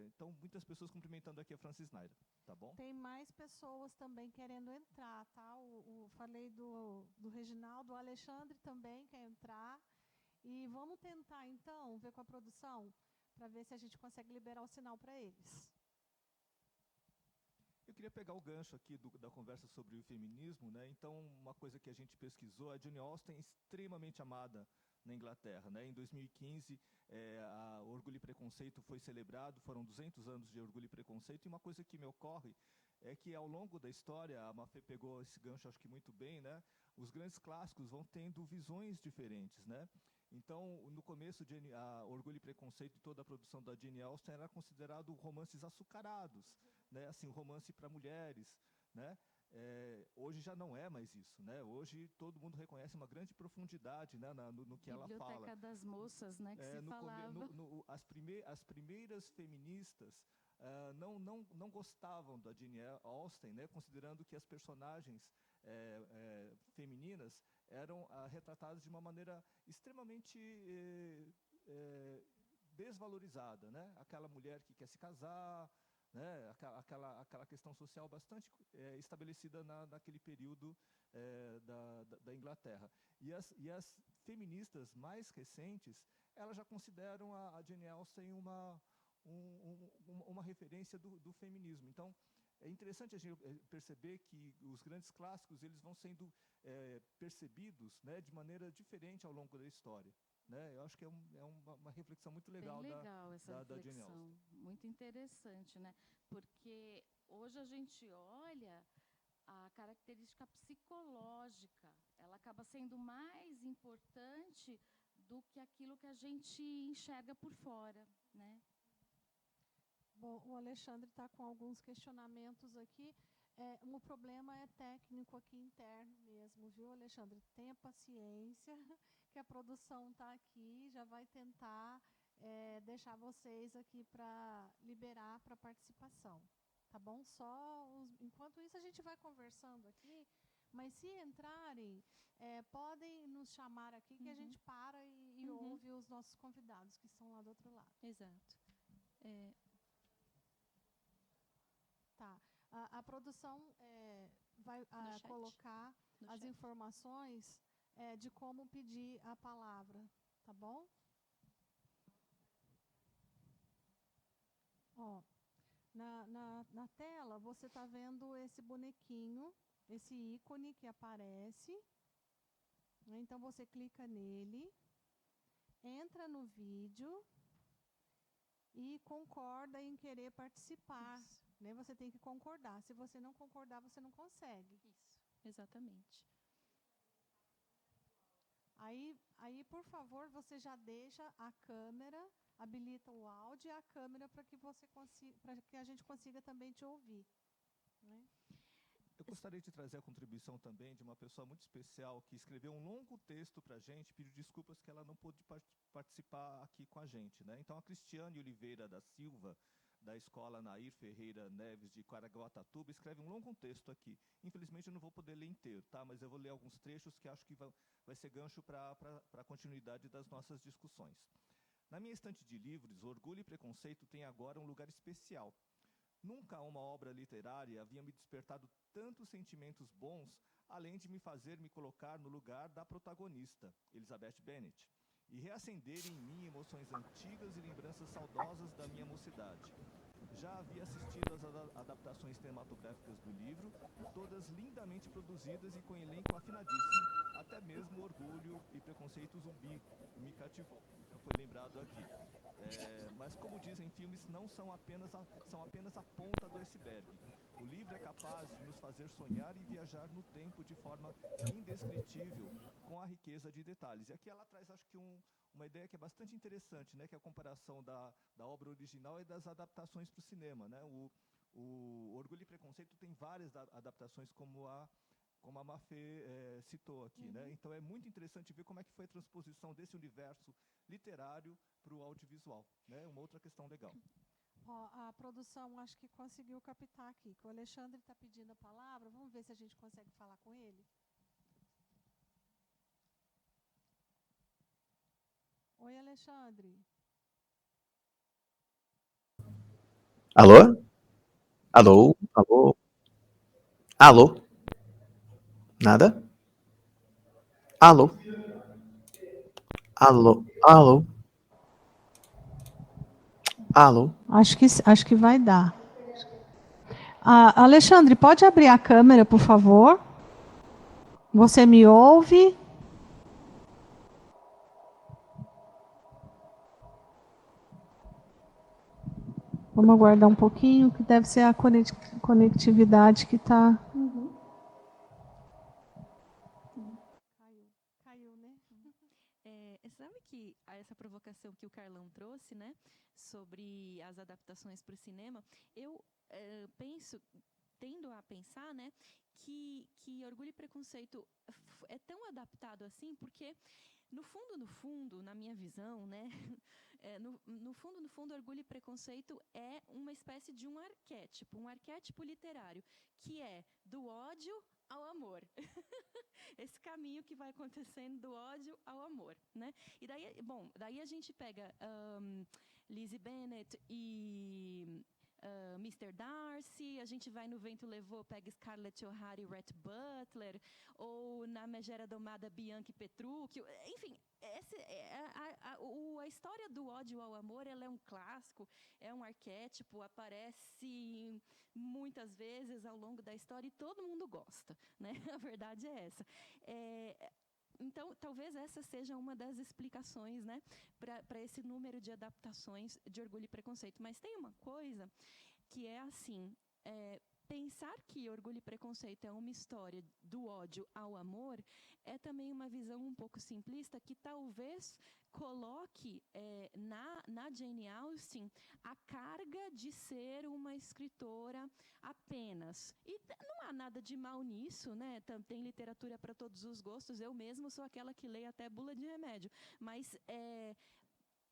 Então, muitas pessoas cumprimentando aqui a Francis Naira, tá bom? Tem mais pessoas também querendo entrar, tá? Falei do Reginaldo, o Alexandre também quer entrar. E vamos tentar, então, ver com a produção, para ver se a gente consegue liberar o sinal para eles. Eu queria pegar o gancho aqui da conversa sobre o feminismo, né? Então, uma coisa que a gente pesquisou, a Jane Austen é extremamente amada na Inglaterra, né? Em 2015, a Orgulho e Preconceito foi celebrado, foram 200 anos de Orgulho e Preconceito, e uma coisa que me ocorre é que, ao longo da história, a Mafê pegou esse gancho, acho que muito bem, né? Os grandes clássicos vão tendo visões diferentes, né? Então, no começo, a Orgulho e Preconceito e toda a produção da Jane Austen era considerado romances açucarados, né? Assim, romance para mulheres, né? Hoje já não é mais isso, né? Hoje todo mundo reconhece uma grande profundidade, né, no que ela fala. Biblioteca das Moças, né, que se falava. As primeiras feministas não gostavam da Jane Austen, né, considerando que as personagens femininas eram retratadas de uma maneira extremamente desvalorizada, né? Aquela mulher que quer se casar, né? Aquela questão social bastante estabelecida naquele período da Inglaterra. E as feministas mais recentes, elas já consideram a Jane Austen uma referência do feminismo. Então, é interessante a gente perceber que os grandes clássicos eles vão sendo percebidos, né, de maneira diferente ao longo da história. Né? Eu acho que é uma reflexão muito legal, Bem legal essa da Jane reflexão, Austen. muito interessante, né? Porque hoje a gente olha a característica psicológica, ela acaba sendo mais importante do que aquilo que a gente enxerga por fora, né? Bom, o Alexandre está com alguns questionamentos aqui. O problema é técnico aqui interno mesmo, viu, Alexandre? Tenha paciência, que a produção está aqui, já vai tentar deixar vocês aqui para liberar para participação. Tá bom? Enquanto isso, a gente vai conversando aqui, mas se entrarem, podem nos chamar aqui, que a gente para e ouve os nossos convidados, que estão lá do outro lado. Exato. Tá. A produção vai colocar as informações de como pedir a palavra, tá bom? Ó, na tela você está vendo esse bonequinho, esse ícone que aparece. Então você clica nele, entra no vídeo e concorda em querer participar. Né? Você tem que concordar. Se você não concordar, você não consegue. Isso, exatamente. Aí, por favor, você já deixa a câmera, habilita o áudio e a câmera para que a gente consiga também te ouvir. Né? Eu gostaria de trazer a contribuição também de uma pessoa muito especial que escreveu um longo texto para a gente, pediu desculpas que ela não pôde participar aqui com a gente, né? Então, a Cristiane Oliveira da Silva, da Escola Nair Ferreira Neves de Caraguatatuba, escreve um longo texto aqui. Infelizmente, eu não vou poder ler inteiro, tá? Mas eu vou ler alguns trechos que acho que vai ser gancho para a continuidade das nossas discussões. Na minha estante de livros, Orgulho e Preconceito tem agora um lugar especial. Nunca uma obra literária havia me despertado tantos sentimentos bons, além de me fazer me colocar no lugar da protagonista, Elizabeth Bennet, e reacender em mim emoções antigas e lembranças saudosas da minha mocidade. Já havia assistido às adaptações cinematográficas do livro, todas lindamente produzidas e com elenco afinadíssimo. Até mesmo Orgulho e Preconceito Zumbi me cativou. Não foi lembrado aqui. Mas como dizem filmes, não são apenas a ponta do iceberg. O livro é capaz de nos fazer sonhar e viajar no tempo de forma indescritível, com a riqueza de detalhes. E aqui ela traz, acho que, uma ideia que é bastante interessante, né, que é a comparação da obra original e das adaptações para o cinema. Né? O Orgulho e Preconceito tem várias adaptações, como a Mafê citou aqui. Né? Então é muito interessante ver como é que foi a transposição desse universo literário para o audiovisual. Né? Uma outra questão legal. A produção acho que conseguiu captar aqui, que o Alexandre está pedindo a palavra. Vamos ver se a gente consegue falar com ele. Oi, Alexandre. Alô? Alô? Alô? Alô? Nada? Alô? Alô? Alô? Alô? Acho que vai dar. Alexandre, pode abrir a câmera, por favor? Você me ouve? Vamos aguardar um pouquinho, que deve ser a conectividade que está... Caiu, né? Sabe que essa provocação que o Carlão trouxe, né, sobre as adaptações para o cinema, eu tendo a pensar, né, que Orgulho e Preconceito é tão adaptado assim, porque no fundo, na minha visão, né, no fundo, Orgulho e Preconceito é uma espécie de um arquétipo literário, que é do ódio ao amor. Esse caminho que vai acontecendo do ódio ao amor, né? E daí a gente pega Lizzie Bennet e Mr. Darcy, a gente vai no Vento Levou, pega Scarlett O'Hara e Rhett Butler, ou na Megera Domada, Bianchi Petruccio. Enfim, a história do ódio ao amor, ela é um clássico, é um arquétipo, aparece muitas vezes ao longo da história e todo mundo gosta, né? A verdade é essa. Então, talvez essa seja uma das explicações, né, para esse número de adaptações de Orgulho e Preconceito. Mas tem uma coisa que é assim, pensar que Orgulho e Preconceito é uma história do ódio ao amor é também uma visão um pouco simplista que talvez coloque na Jane Austen a carga de ser uma escritora apenas. E não há nada de mal nisso, né? Tem literatura para todos os gostos. Eu mesmo sou aquela que lê até bula de remédio. Mas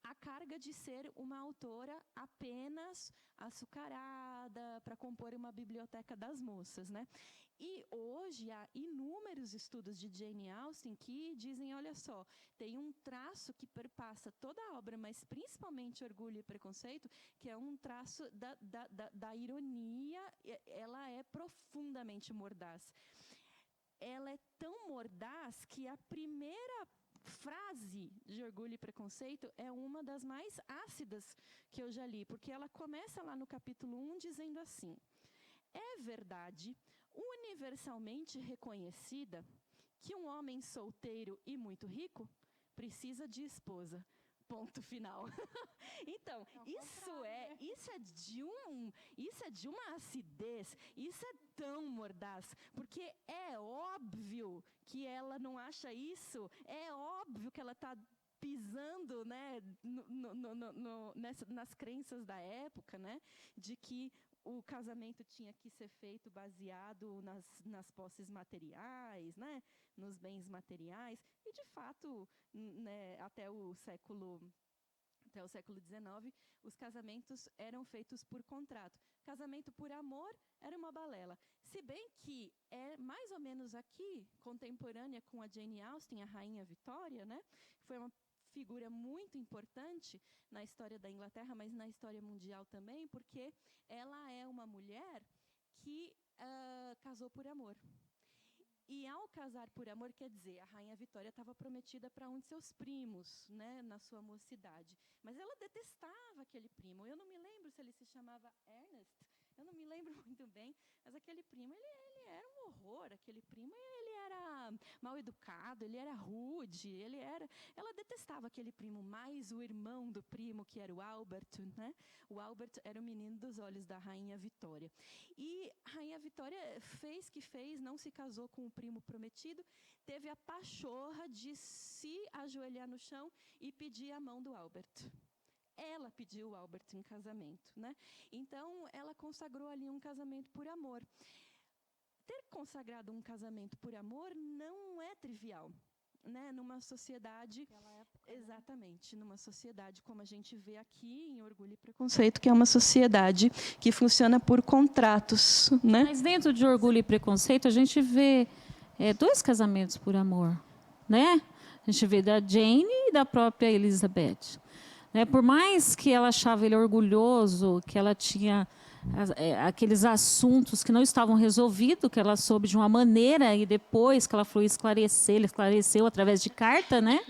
a carga de ser uma autora apenas açucarada para compor uma biblioteca das moças, né? E hoje há inúmeros estudos de Jane Austen que dizem, olha só, tem um traço que perpassa toda a obra, mas principalmente Orgulho e Preconceito, que é um traço da ironia, ela é profundamente mordaz. Ela é tão mordaz que a primeira frase de Orgulho e Preconceito é uma das mais ácidas que eu já li, porque ela começa lá no capítulo 1 dizendo assim: é verdade, universalmente reconhecida, que um homem solteiro e muito rico precisa de esposa, ponto final. Então, isso é de uma acidez, isso é tão mordaz, porque é óbvio que ela não acha isso, é óbvio que ela está pisando, né, nas crenças da época, né, de que o casamento tinha que ser feito baseado nas posses materiais, né, nos bens materiais, e de fato, né, até o século XIX, os casamentos eram feitos por contrato. Casamento por amor era uma balela. Se bem que é mais ou menos aqui, contemporânea com a Jane Austen, a Rainha Vitória, né, foi uma figura muito importante na história da Inglaterra, mas na história mundial também, porque ela é uma mulher que casou por amor. E ao casar por amor, quer dizer, a Rainha Vitória estava prometida para um de seus primos, né, na sua mocidade. Mas ela detestava aquele primo. Eu não me lembro se ele se chamava Ernest, eu não me lembro muito bem, mas aquele primo, ele era um horror. Aquele primo, ele era mal educado, ele era rude, ela detestava aquele primo, mais o irmão do primo, que era o Albert, né? O Albert era o menino dos olhos da Rainha Vitória. E a Rainha Vitória fez, não se casou com o primo prometido, teve a pachorra de se ajoelhar no chão e pedir a mão do Albert. Ela pediu o Albert em casamento, né? Então, ela consagrou ali um casamento por amor. Ter consagrado um casamento por amor não é trivial, né? Numa sociedade, época, exatamente, numa sociedade como a gente vê aqui em Orgulho e Preconceito, que é uma sociedade que funciona por contratos, né? Mas dentro de Orgulho e Preconceito a gente vê 2 casamentos por amor, né? A gente vê da Jane e da própria Elizabeth. Por mais que ela achava ele orgulhoso, que ela tinha aqueles assuntos que não estavam resolvidos, que ela soube de uma maneira, e depois que ela foi esclarecer, ele esclareceu através de carta, né?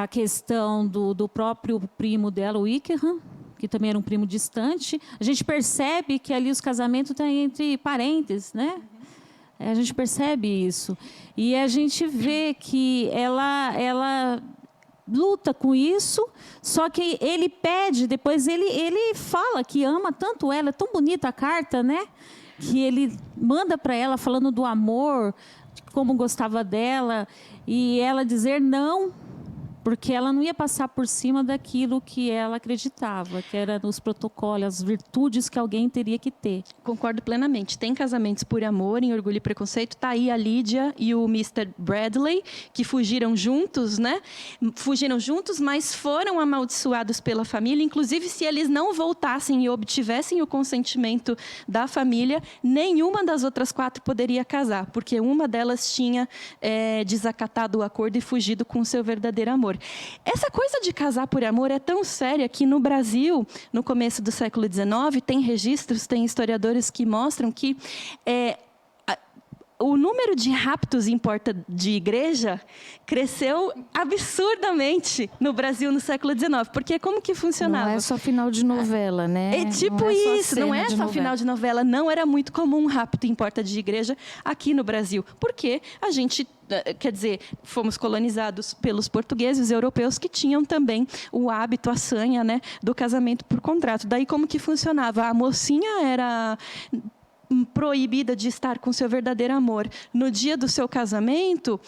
A questão do próprio primo dela, o Wickham, que também era um primo distante. A gente percebe que ali os casamentos estão entre parentes, né? A gente percebe isso. E a gente vê que ela luta com isso, só que ele pede, depois ele fala que ama tanto ela, é tão bonita a carta, né? Que ele manda para ela falando do amor, de como gostava dela, e ela dizer não, porque ela não ia passar por cima daquilo que ela acreditava, que era nos protocolos, as virtudes que alguém teria que ter. Concordo plenamente. Tem casamentos por amor em Orgulho e Preconceito. Está aí a Lídia e o Mr. Bradley, que fugiram juntos, né? Fugiram juntos, mas foram amaldiçoados pela família. Inclusive, se eles não voltassem e obtivessem o consentimento da família, nenhuma das outras 4 poderia casar, porque uma delas tinha desacatado o acordo e fugido com seu verdadeiro amor. Essa coisa de casar por amor é tão séria que no Brasil, no começo do século XIX, tem registros, tem historiadores que mostram que o número de raptos em porta de igreja cresceu absurdamente no Brasil no século XIX. Porque como que funcionava? Não é só final de novela, né? É tipo isso, não é só final de novela. Não era muito comum um rapto em porta de igreja aqui no Brasil. Porque a gente, quer dizer, fomos colonizados pelos portugueses europeus que tinham também o hábito, a sanha, né, do casamento por contrato. Daí como que funcionava? A mocinha era proibida de estar com seu verdadeiro amor. No dia do seu casamento,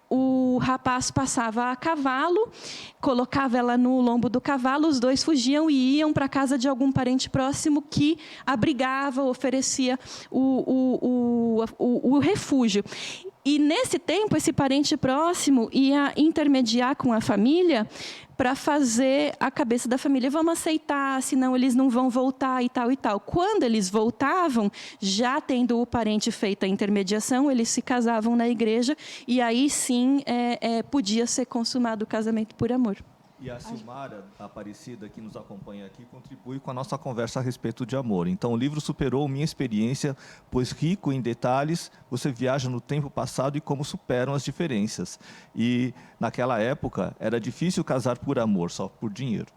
o rapaz passava a cavalo, colocava ela no lombo do cavalo, os dois fugiam e iam para a casa de algum parente próximo que abrigava, oferecia o refúgio. E, nesse tempo, esse parente próximo ia intermediar com a família para fazer a cabeça da família. Vamos aceitar, senão eles não vão voltar e tal e tal. Quando eles voltavam, já tendo o parente feito a intermediação, eles se casavam na igreja e aí sim podia ser consumado o casamento por amor. E a Silmara Aparecida, que nos acompanha aqui, contribui com a nossa conversa a respeito de amor. Então, o livro superou minha experiência, pois rico em detalhes, você viaja no tempo passado e como superam as diferenças. E, naquela época, era difícil casar por amor, só por dinheiro.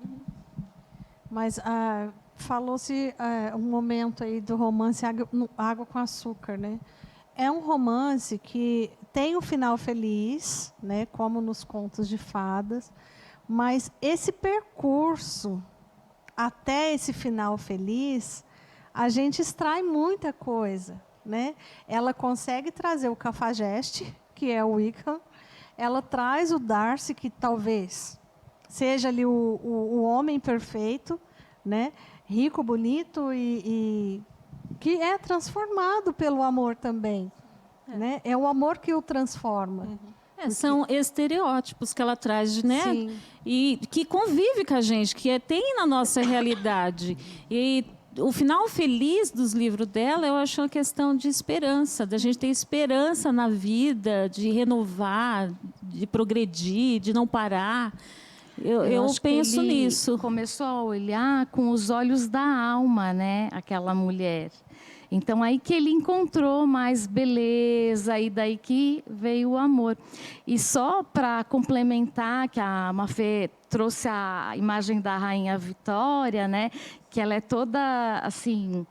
Mas falou-se um momento aí do romance Água com Açúcar, né? É um romance que tem um final feliz, né, como nos contos de fadas, mas esse percurso até esse final feliz, a gente extrai muita coisa, né? Ela consegue trazer o Cafajeste, que é o Wiccan, ela traz o Darcy, que talvez seja ali o homem perfeito, né? Rico, bonito e que é transformado pelo amor também. Né? É o amor que o transforma. São estereótipos que ela traz, né? Sim. E que convive com a gente, que tem na nossa realidade. E o final feliz dos livros dela, eu acho uma questão de esperança, da gente ter esperança na vida, de renovar, de progredir, de não parar. Eu acho penso que ele nisso. Começou a olhar com os olhos da alma, né? Aquela mulher. Então, aí que ele encontrou mais beleza, e daí que veio o amor. E só para complementar, que a Mafê trouxe a imagem da Rainha Vitória, né? Que ela é toda, assim,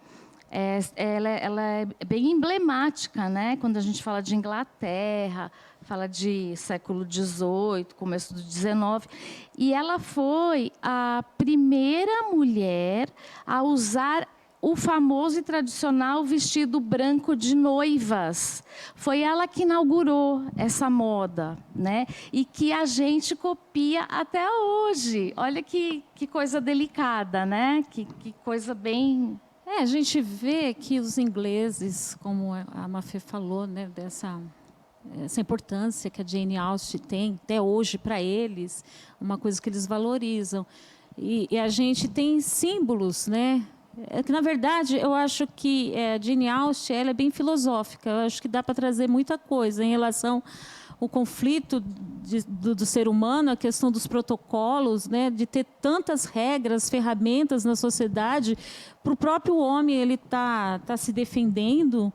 ela é bem emblemática, né? Quando a gente fala de Inglaterra, fala de século XVIII, começo do XIX. E ela foi a primeira mulher a usar o famoso e tradicional vestido branco de noivas. Foi ela que inaugurou essa moda, né? E que a gente copia até hoje. Olha que coisa delicada, né? Que coisa bem... A gente vê que os ingleses, como a Mafê falou, né, essa importância que a Jane Austen tem até hoje para eles, uma coisa que eles valorizam. E a gente tem símbolos, né? Que, na verdade, eu acho que a Jane Austen ela é bem filosófica. Eu acho que dá para trazer muita coisa em relação ao conflito do ser humano, a questão dos protocolos, né, de ter tantas regras, ferramentas na sociedade, para o próprio homem ele tá se defendendo,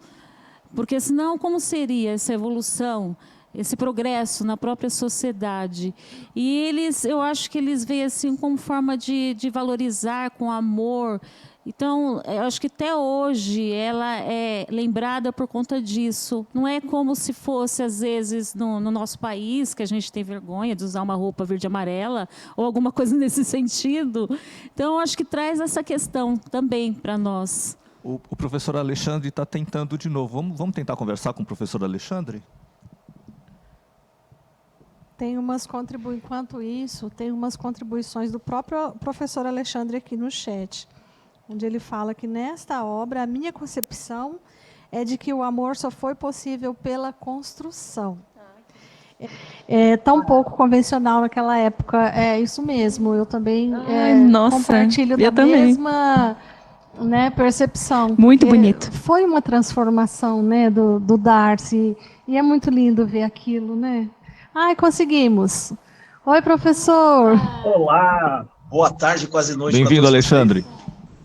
porque senão como seria essa evolução, esse progresso na própria sociedade? E eu acho que eles veem assim como forma de valorizar com amor. Então, eu acho que até hoje ela é lembrada por conta disso. Não é como se fosse, às vezes, no nosso país, que a gente tem vergonha de usar uma roupa verde e amarela, ou alguma coisa nesse sentido. Então, eu acho que traz essa questão também para nós. O professor Alexandre está tentando de novo. Vamos tentar conversar com o professor Alexandre? Enquanto isso, tem umas contribuições do próprio professor Alexandre aqui no chat, onde ele fala que nesta obra a minha concepção é de que o amor só foi possível pela construção. É tão pouco convencional naquela época. É isso mesmo, eu também compartilho da mesma, né, percepção. Muito bonito. Foi uma transformação, né, do Darcy, e é muito lindo ver aquilo, né? Ai, conseguimos. Oi, professor. Olá, boa tarde, quase noite. Bem-vindo, Alexandre.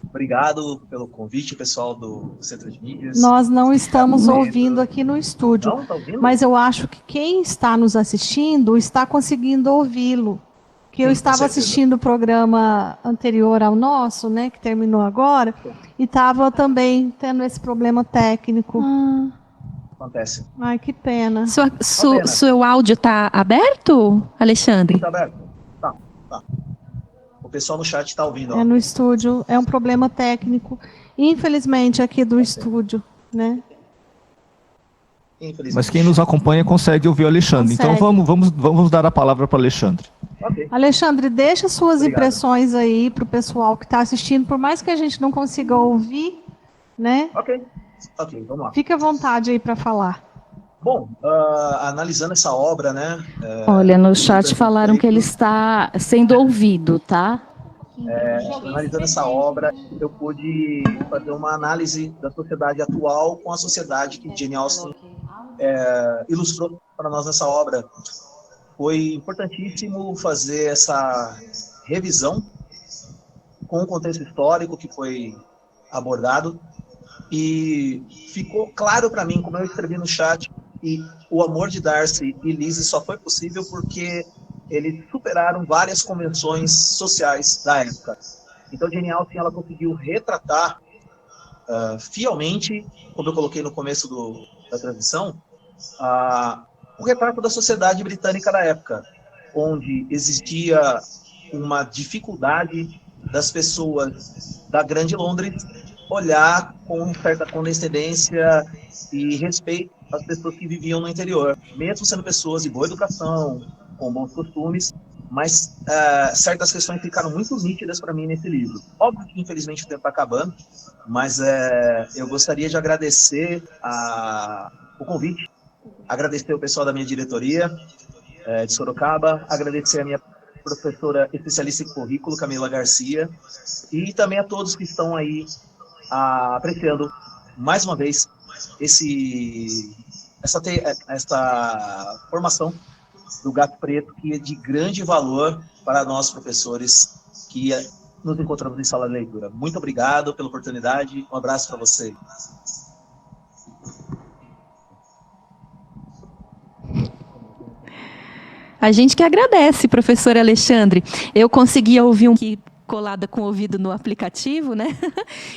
Obrigado pelo convite, pessoal do Centro de Mídias. Nós não estamos ouvindo aqui no estúdio, Não, tá ouvindo? mas eu acho que quem está nos assistindo está conseguindo ouvi-lo. Que eu Sim, estava assistindo o programa anterior ao nosso, né, que terminou agora, e estava também tendo esse problema técnico. Acontece. Ai, que pena. Seu áudio está aberto, Alexandre? Tá aberto? Tá. O pessoal no chat está ouvindo. É no estúdio, é um problema técnico, infelizmente, aqui do estúdio, né? Infelizmente. Mas quem nos acompanha consegue ouvir o Alexandre. Consegue. Então vamos dar a palavra para o Alexandre. Ok. Alexandre, deixa suas Obrigado. impressões aí para o pessoal que está assistindo, por mais que a gente não consiga ouvir, né? Ok, vamos lá. Fique à vontade aí para falar. Bom, analisando essa obra, né? Olha, no chat falaram que ele está sendo ouvido, tá? Analisando essa obra, eu pude fazer uma análise da sociedade atual com a sociedade que Jane Austen ilustrou para nós nessa obra. Foi importantíssimo fazer essa revisão com o contexto histórico que foi abordado, e ficou claro para mim, como eu escrevi no chat, que o amor de Darcy e Lizzie só foi possível porque eles superaram várias convenções sociais da época. Então, Jane Austen ela conseguiu retratar fielmente, como eu coloquei no começo da transmissão, o retrato da sociedade britânica da época. onde existia uma dificuldade das pessoas da Grande Londres olhar com certa condescendência e respeito às pessoas que viviam no interior, mesmo sendo pessoas de boa educação, com bons costumes, mas certas questões ficaram muito nítidas para mim nesse livro. Óbvio que, infelizmente, o tempo está acabando, mas eu gostaria de agradecer o convite, agradecer o pessoal da minha diretoria de Sorocaba, agradecer a minha professora especialista em currículo, Camila Garcia, e também a todos que estão aí apreciando, mais uma vez, essa formação do Gato Preto, que é de grande valor para nós, professores, que nos encontramos em sala de leitura. Muito obrigado pela oportunidade, um abraço para você. A gente que agradece, professor Alexandre. Eu conseguia ouvir colada com o ouvido no aplicativo, né?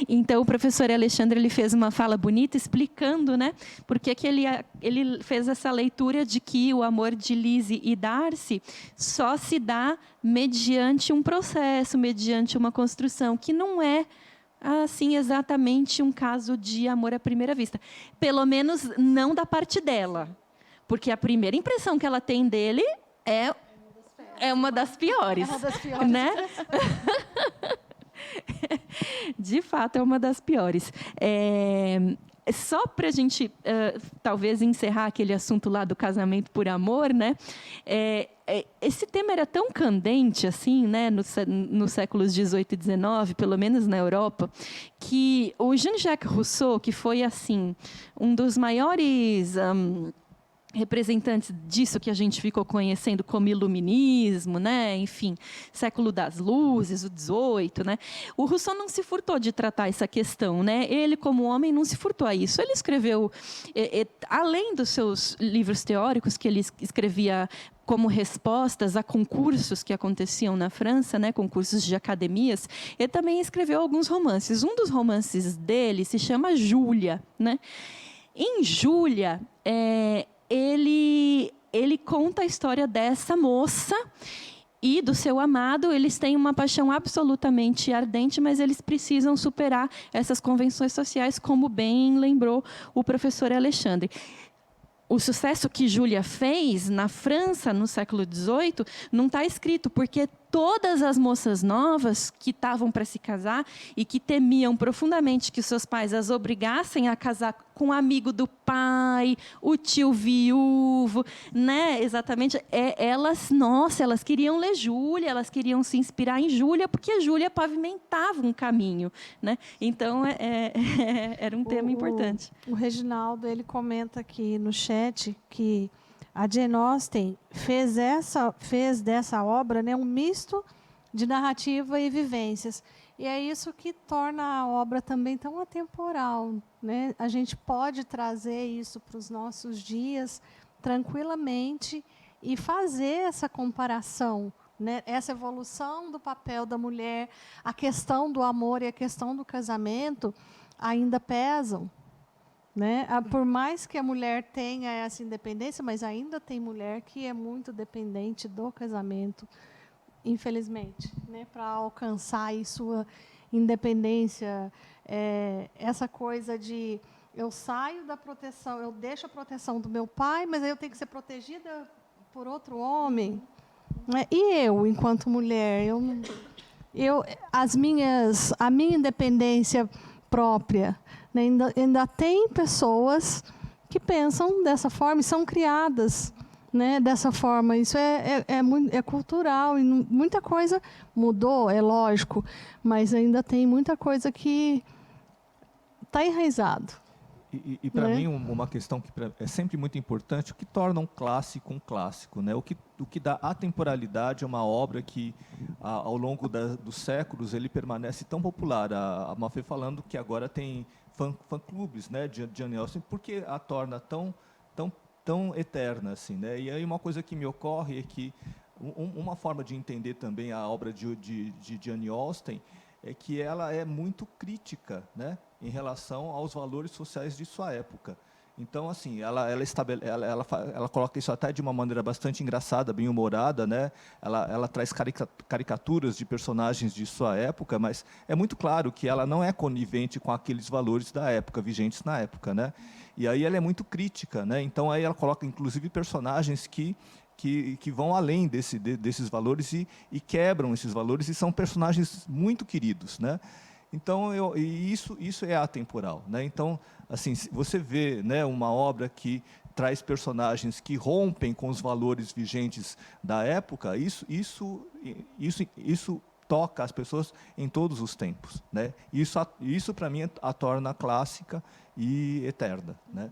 Então, o professor Alexandre ele fez uma fala bonita explicando, né, por que ele fez essa leitura de que o amor de Lise e Darcy só se dá mediante um processo, mediante uma construção, que não é assim exatamente um caso de amor à primeira vista. Pelo menos não da parte dela. Porque a primeira impressão que ela tem dele é uma das piores. É uma das piores. Né? De fato, é uma das piores. Só para a gente, talvez, encerrar aquele assunto lá do casamento por amor, né? Esse tema era tão candente, assim, né, nos séculos XVIII e XIX, pelo menos na Europa, que o Jean-Jacques Rousseau, que foi, assim, um dos maiores representantes disso que a gente ficou conhecendo como iluminismo, né? Enfim, século das luzes, o 18, né? O Rousseau não se furtou de tratar essa questão, né? Ele, como homem, não se furtou a isso. Ele escreveu, além dos seus livros teóricos, que ele escrevia como respostas a concursos que aconteciam na França, né, concursos de academias, ele também escreveu alguns romances. Um dos romances dele se chama Júlia, né? Em Júlia, ele conta a história dessa moça e do seu amado. Eles têm uma paixão absolutamente ardente, mas eles precisam superar essas convenções sociais, como bem lembrou o professor Alexandre. O sucesso que Júlia fez na França, no século XVIII, não está escrito, porque todas as moças novas que estavam para se casar e que temiam profundamente que seus pais as obrigassem a casar com um amigo do pai, o tio viúvo, né? Exatamente. Elas queriam ler Júlia, elas queriam se inspirar em Júlia, porque a Júlia pavimentava um caminho, né? Então, era um tema importante. O Reginaldo, ele comenta aqui no chat que a Jane Austen fez dessa obra, né, um misto de narrativa e vivências. E é isso que torna a obra também tão atemporal, né? A gente pode trazer isso para os nossos dias tranquilamente e fazer essa comparação, né? Essa evolução do papel da mulher, a questão do amor e a questão do casamento ainda pesam. Né? Por mais que a mulher tenha essa independência, mas ainda tem mulher que é muito dependente do casamento, infelizmente, né? Para alcançar aí sua independência, essa coisa de eu saio da proteção, eu deixo a proteção do meu pai, mas aí eu tenho que ser protegida por outro homem, né? E eu, enquanto mulher, a minha independência própria, né? Ainda tem pessoas que pensam dessa forma e são criadas, né, dessa forma. Isso é cultural e muita coisa mudou, é lógico, mas ainda tem muita coisa que está enraizado. E para mim, uma questão que é sempre muito importante, o que torna um clássico, né? O que dá atemporalidade a uma obra que, ao longo dos séculos, ele permanece tão popular. A Mafê falando que agora tem fã-clubes, né, de Jane Austen, porque a torna tão eterna, assim, né? E aí uma coisa que me ocorre é que uma forma de entender também a obra de Jane Austen é que ela é muito crítica, né, em relação aos valores sociais de sua época. Então, assim, ela coloca isso até de uma maneira bastante engraçada, bem humorada, né? Ela traz caricaturas de personagens de sua época, mas é muito claro que ela não é conivente com aqueles valores da época, vigentes na época, né? E aí ela é muito crítica, né? Então aí ela coloca, inclusive, personagens que vão além desses valores e quebram esses valores, e são personagens muito queridos, né? Então, isso é atemporal, né? Então, assim, você vê, né, uma obra que traz personagens que rompem com os valores vigentes da época, isso toca as pessoas em todos os tempos, né? Isso para mim a torna clássica e eterna, né?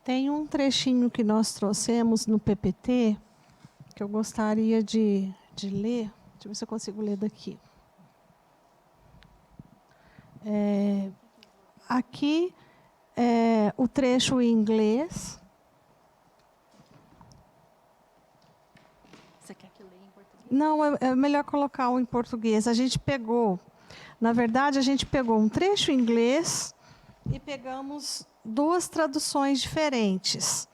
Tem um trechinho que nós trouxemos no PPT que eu gostaria de ler. Deixa eu ver se eu consigo ler daqui. Aqui é o trecho em inglês. Você quer que eu leia em português? Não, é melhor colocar o em português. Na verdade, a gente pegou um trecho em inglês e pegamos duas traduções diferentes,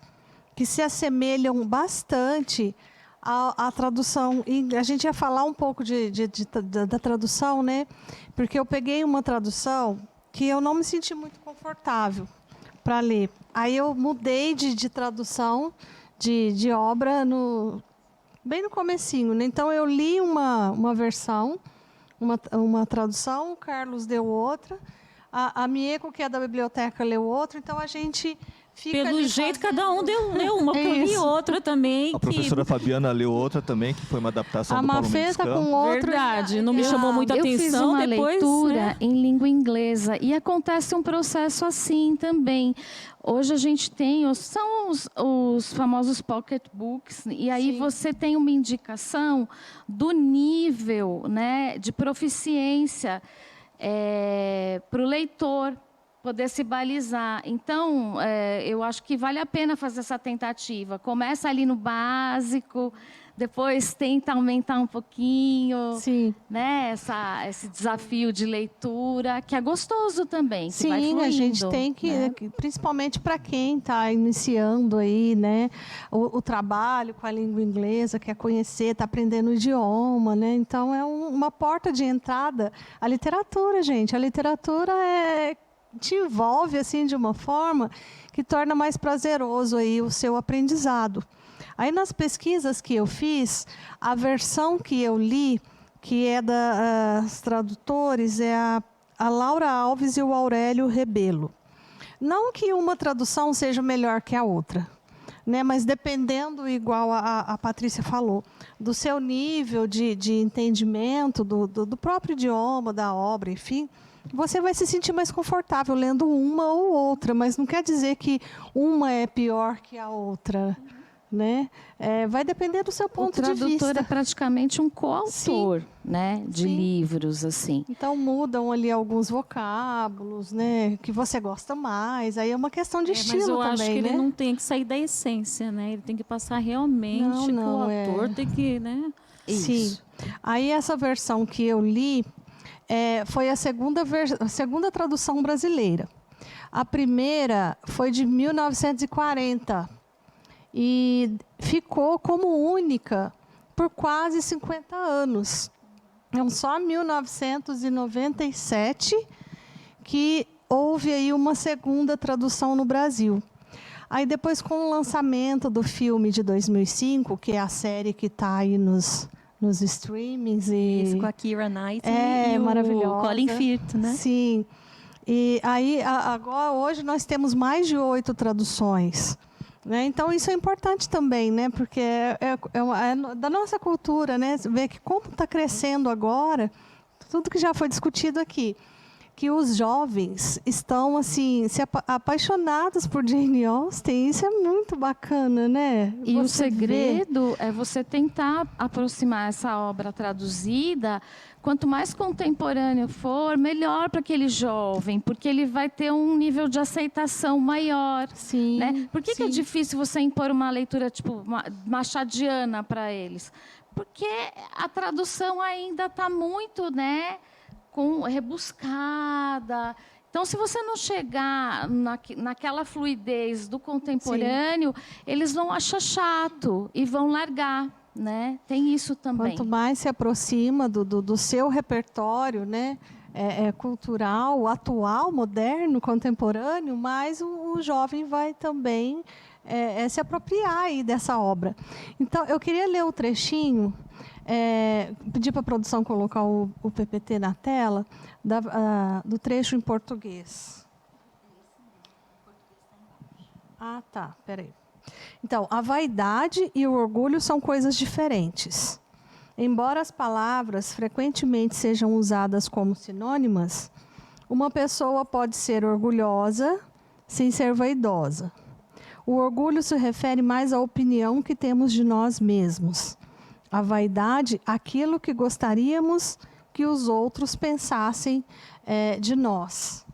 que se assemelham bastante à tradução. A gente ia falar um pouco da tradução, né? Porque eu peguei uma tradução que eu não me senti muito confortável para ler. Aí eu mudei de tradução de obra bem no comecinho, né? Então eu li uma versão, uma tradução, o Carlos deu outra, a Mieko, que é da biblioteca, leu outra, então a gente fica... Pelo jeito, cada um leu uma, eu li outra também. A professora Fabiana leu outra também, que foi uma adaptação do Paulo Mendes Mafê está Campos. com outra. Verdade, não me chamou muita atenção. Eu fiz uma depois, leitura né? em língua inglesa e acontece um processo assim também. Hoje a gente tem, são os famosos pocketbooks, e aí Sim. você tem uma indicação do nível, né, de proficiência para o leitor poder se balizar. Então, eu acho que vale a pena fazer essa tentativa. Começa ali no básico, depois tenta aumentar um pouquinho, Sim. né? Esse desafio de leitura, que é gostoso também. Que vai Sim, fluindo, a gente tem que, né? principalmente para quem está iniciando aí, né, o trabalho com a língua inglesa, quer conhecer, está aprendendo o idioma, né? Então é uma porta de entrada. A literatura, gente, a literatura te envolve assim de uma forma que torna mais prazeroso aí o seu aprendizado. Aí nas pesquisas que eu fiz, a versão que eu li, que é das tradutores, é a Laura Alves e o Aurélio Rebelo. Não que uma tradução seja melhor que a outra, né? Mas dependendo, igual a Patrícia falou, do seu nível de entendimento do próprio idioma, da obra, enfim, você vai se sentir mais confortável lendo uma ou outra, mas não quer dizer que uma é pior que a outra, né? Vai depender do seu ponto de vista. O tradutor é praticamente um coautor, né, de Sim. livros, assim. Então mudam ali alguns vocábulos, né, que você gosta mais. Aí é uma questão de estilo mas eu também, acho que né? ele não tem que sair da essência, né? Ele tem que passar realmente que o autor tem que, né? Sim. Aí essa versão que eu li foi a segunda tradução brasileira. A primeira foi de 1940 e ficou como única por quase 50 anos. Então, só em 1997 que houve aí uma segunda tradução no Brasil. Aí depois, com o lançamento do filme de 2005, que é a série que está aí nos streamings. Isso, com a Keira Knightley e o Colin Firth, né? Sim. E aí, agora, hoje, nós temos mais de 8 traduções. Né? Então, isso é importante também, né? Porque é da nossa cultura, né? Ver que como está crescendo agora, tudo que já foi discutido aqui, que os jovens estão assim apaixonados por Jane Austen. Isso é muito bacana, né? E o segredo é você tentar aproximar essa obra traduzida. Quanto mais contemporâneo for, melhor para aquele jovem, porque ele vai ter um nível de aceitação maior. Sim. Né? Por que é difícil você impor uma leitura tipo machadiana para eles? Porque a tradução ainda está muito, né, rebuscada. Então, se você não chegar naquela fluidez do contemporâneo, eles vão achar chato e vão largar, né? Tem isso também. Quanto mais se aproxima do seu repertório, né, cultural, atual, moderno, contemporâneo, mais o jovem vai também se apropriar aí dessa obra. Então, eu queria ler o trechinho, pedir para a produção colocar o PPT na tela, do trecho em português. Ah, tá, peraí. Então, a vaidade e o orgulho são coisas diferentes. Embora as palavras frequentemente sejam usadas como sinônimas, uma pessoa pode ser orgulhosa sem ser vaidosa. O orgulho se refere mais à opinião que temos de nós mesmos. A vaidade, aquilo que gostaríamos que os outros pensassem de nós.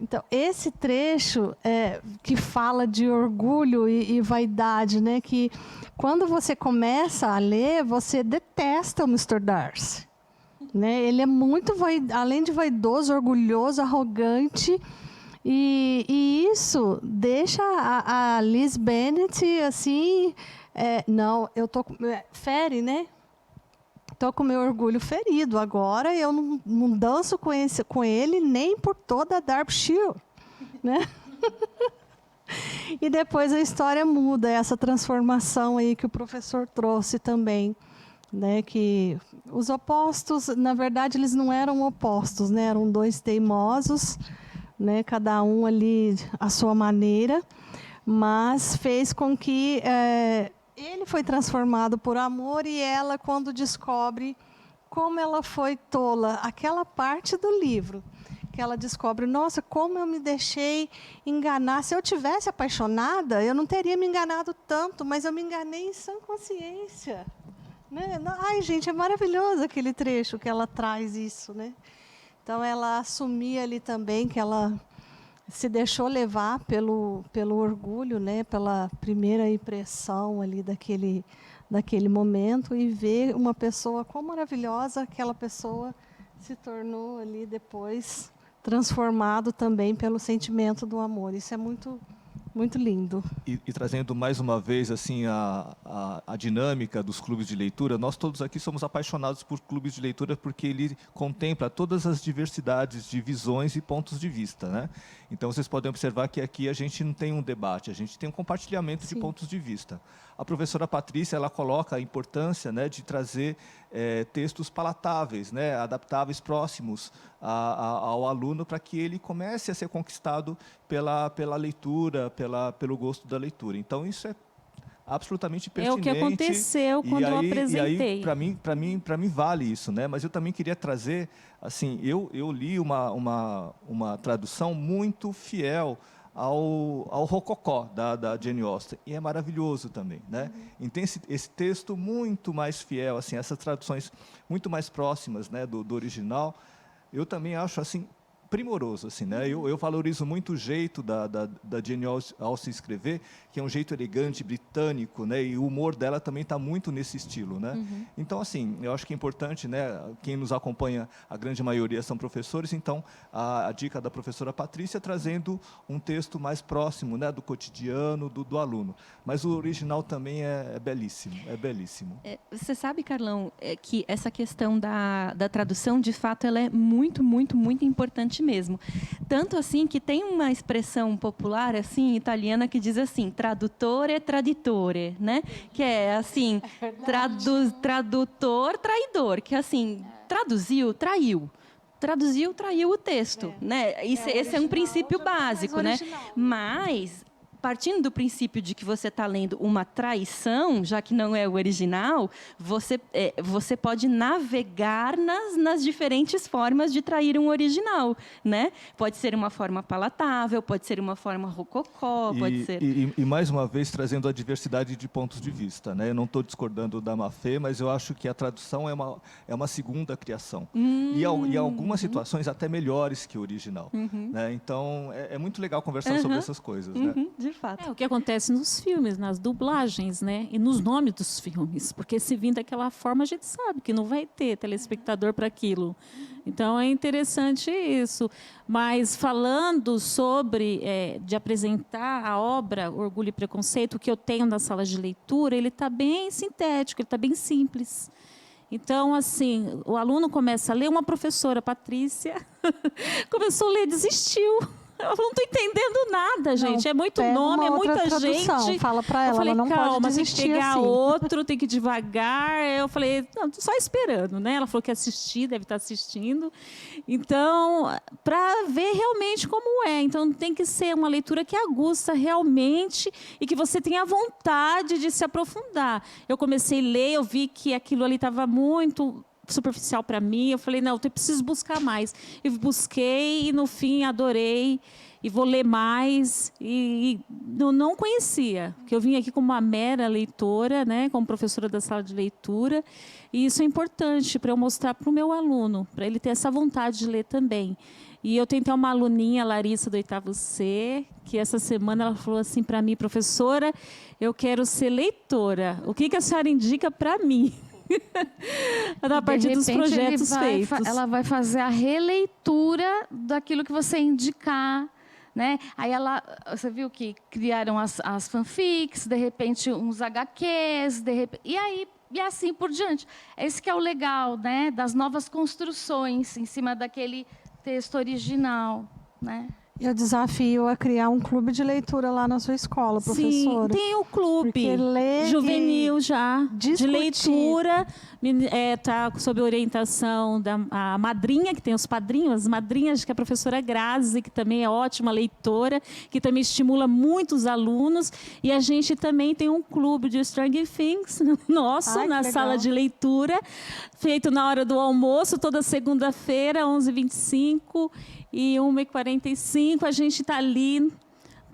Então, esse trecho que fala de orgulho e vaidade, né, que quando você começa a ler, você detesta o Mr. Darcy. Né? Ele é muito, além de vaidoso, orgulhoso, arrogante, e isso deixa a Liz Bennet assim, não, eu tô fere, né? Estou com meu orgulho ferido. Agora eu não danço com ele nem por toda a Derbyshire, né? E depois a história muda, essa transformação aí que o professor trouxe também, né? Que os opostos, na verdade, eles não eram opostos, né? Eram dois teimosos, né? Cada um ali à sua maneira, mas fez com que ele foi transformado por amor e ela, quando descobre como ela foi tola, aquela parte do livro, que ela descobre, nossa, como eu me deixei enganar. Se eu tivesse apaixonada, eu não teria me enganado tanto, mas eu me enganei em sã consciência. Né? Ai, gente, é maravilhoso aquele trecho que ela traz isso, né? Então, ela assumia ali também que ela se deixou levar pelo orgulho, né, pela primeira impressão ali daquele momento, e ver uma pessoa quão maravilhosa aquela pessoa se tornou ali depois, transformado também pelo sentimento do amor. Isso é muito, muito lindo. E trazendo mais uma vez assim a dinâmica dos clubes de leitura, nós todos aqui somos apaixonados por clubes de leitura porque ele contempla todas as diversidades de visões e pontos de vista, né? Então, vocês podem observar que aqui a gente não tem um debate, a gente tem um compartilhamento de pontos de vista. A professora Patrícia, ela coloca a importância, né, de trazer textos palatáveis, né, adaptáveis, próximos ao aluno, para que ele comece a ser conquistado pela leitura, pelo gosto da leitura. Então, isso é absolutamente pertinente. É o que aconteceu quando eu apresentei. E aí, para mim vale isso, né? Mas eu também queria trazer, assim, eu li uma tradução muito fiel ao Rococó da Jane Austen, e é maravilhoso também, né? Então esse texto muito mais fiel, assim, essas traduções muito mais próximas, né, do original, eu também acho assim primoroso, assim, né? Eu valorizo muito o jeito da Jane Austen escrever, que é um jeito elegante, britânico, né? E o humor dela também está muito nesse estilo, né? Então, assim, eu acho que é importante, né? Quem nos acompanha, a grande maioria são professores, então a dica da professora Patrícia trazendo um texto mais próximo, né? Do cotidiano, do aluno. Mas o original também é belíssimo, é belíssimo. Você sabe, Carlão, que essa questão da tradução, de fato, ela é muito, muito, muito importante mesmo. Tanto assim que tem uma expressão popular assim italiana que diz assim, tradutore traditore, né? Que é assim, tradutor traidor, que assim, traduziu, traiu. Traduziu, traiu o texto, né? Esse é um princípio básico, né? Mas partindo do princípio de que você está lendo uma traição, já que não é o original, você pode navegar nas diferentes formas de trair um original, né? Pode ser uma forma palatável, pode ser uma forma rococó, pode ser... E mais uma vez, trazendo a diversidade de pontos de vista, né? Eu não estou discordando da Mafê, mas eu acho que a tradução é uma segunda criação. E em algumas situações até melhores que o original. Né? Então, é muito legal conversar sobre essas coisas, né? de fato. É o que acontece nos filmes, nas dublagens, né? E nos nomes dos filmes. Porque se vir daquela forma, a gente sabe que não vai ter telespectador para aquilo. Então, é interessante isso. Mas falando sobre, de apresentar a obra Orgulho e Preconceito, que eu tenho na sala de leitura, ele está bem sintético, ele está bem simples. Então, assim, o aluno começa a ler, uma professora, Patrícia, começou a ler, desistiu. Eu não estou entendendo nada, gente. Não, É muito nome, é muita tradução. gente. Fala para ela, eu falei, ela não calma, pode desistir tem que pegar assim. outro, tem que ir devagar. Eu falei, não, tô só esperando, né? Ela falou que ia assistir, deve estar assistindo. Então, para ver realmente como é. Então, tem que ser uma leitura que aguça realmente e que você tenha vontade de se aprofundar. Eu comecei a ler, eu vi que aquilo ali estava muito superficial para mim. Eu falei, não, eu preciso buscar mais. Eu busquei e, no fim, adorei. E vou ler mais. E eu não conhecia, porque eu vim aqui como uma mera leitora, né, como professora da sala de leitura. E isso é importante para eu mostrar para o meu aluno, para ele ter essa vontade de ler também. E eu tenho até uma aluninha, Larissa, do 8º C, que essa semana ela falou assim para mim, professora, eu quero ser leitora. O que a senhora indica para mim? A partir dos projetos feitos. Ela vai fazer a releitura daquilo que você indicar, né? Aí você viu que criaram as fanfics, de repente uns HQs, e assim por diante. Esse que é o legal, né? Das novas construções em cima daquele texto original, né? Eu desafio a criar um clube de leitura lá na sua escola, professora. Sim, tem o clube juvenil já, de leitura. Está sob orientação da madrinha, que tem os padrinhos, as madrinhas, que é a professora Grazi, que também é ótima leitora, que também estimula muitos alunos. E a gente também tem um clube de Stranger Things nosso, na sala de leitura, feito na hora do almoço, toda segunda-feira, 11h25 e 1h45. A gente está ali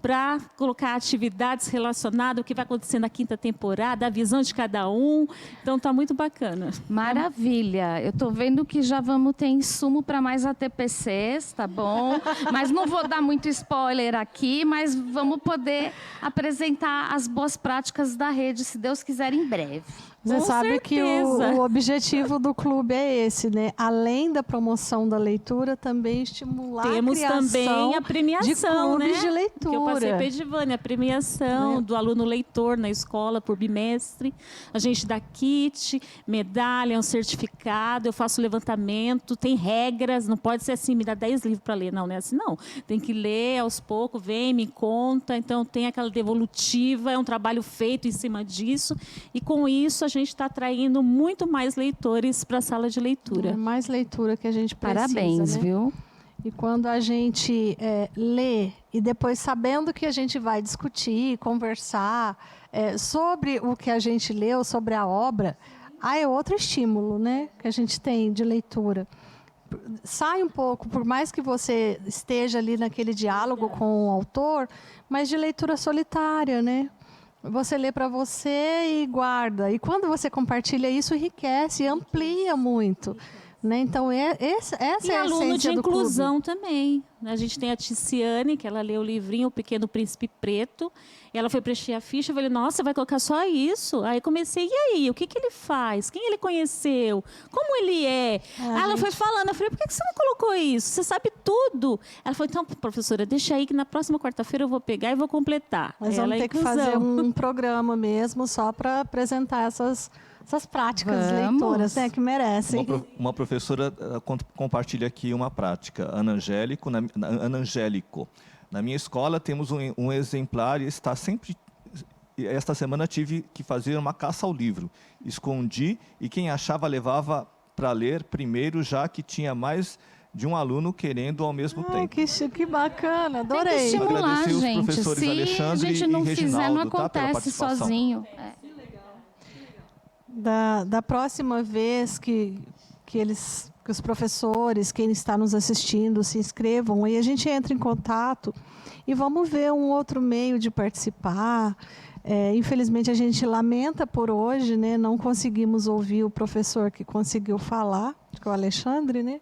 para colocar atividades relacionadas ao que vai acontecer na 5ª temporada, a visão de cada um. Então, está muito bacana. Maravilha. Eu estou vendo que já vamos ter insumo para mais ATPCs, tá bom? Mas não vou dar muito spoiler aqui, mas vamos poder apresentar as boas práticas da rede, se Deus quiser, em breve. Você sabe que o objetivo do clube é esse, né? Além da promoção da leitura, também estimular Temos a criação também a premiação, de clubes, né? de leitura. Que eu passei para a Edivânia, a premiação do aluno leitor na escola por bimestre. A gente dá kit, medalha, um certificado, eu faço levantamento, tem regras, não pode ser assim, me dá 10 livros para ler, não é assim, não. Tem que ler aos poucos, vem, me conta, então tem aquela devolutiva, é um trabalho feito em cima disso, e com isso a gente está atraindo muito mais leitores para a sala de leitura. É mais leitura que a gente precisa. Parabéns, né? viu? E quando a gente lê e depois sabendo que a gente vai discutir, conversar sobre o que a gente leu, sobre a obra, é outro estímulo, né, que a gente tem de leitura. Sai um pouco, por mais que você esteja ali naquele diálogo com o autor, mas de leitura solitária, né? Você lê para você e guarda. E quando você compartilha isso, enriquece e amplia muito. Né? Então, essa é a essência do clube. E aluno de inclusão também. A gente tem a Ticiane, que ela leu o livrinho O Pequeno Príncipe Preto. Ela foi preencher a ficha, eu falei, nossa, vai colocar só isso? Aí comecei, e aí, o que ele faz? Quem ele conheceu? Como ele é? Aí ela foi falando, eu falei, por que você não colocou isso? Você sabe tudo. Ela falou, então, professora, deixa aí que na próxima quarta-feira eu vou pegar e vou completar. Mas vamos ter que fazer um programa mesmo só para apresentar essas práticas leitoras, né, que merecem. Uma professora compartilha aqui uma prática, Ana Angélico. Na minha escola temos um exemplar e está sempre... Esta semana tive que fazer uma caça ao livro. Escondi e quem achava levava para ler primeiro, já que tinha mais de um aluno querendo ao mesmo tempo. Que bacana, adorei. Tem que estimular, gente. Se a gente não fizer, não acontece sozinho. Da próxima vez que os professores, quem está nos assistindo, se inscrevam, aí a gente entra em contato e vamos ver um outro meio de participar. Infelizmente, a gente lamenta por hoje, né? Não conseguimos ouvir o professor que conseguiu falar, que é o Alexandre, né?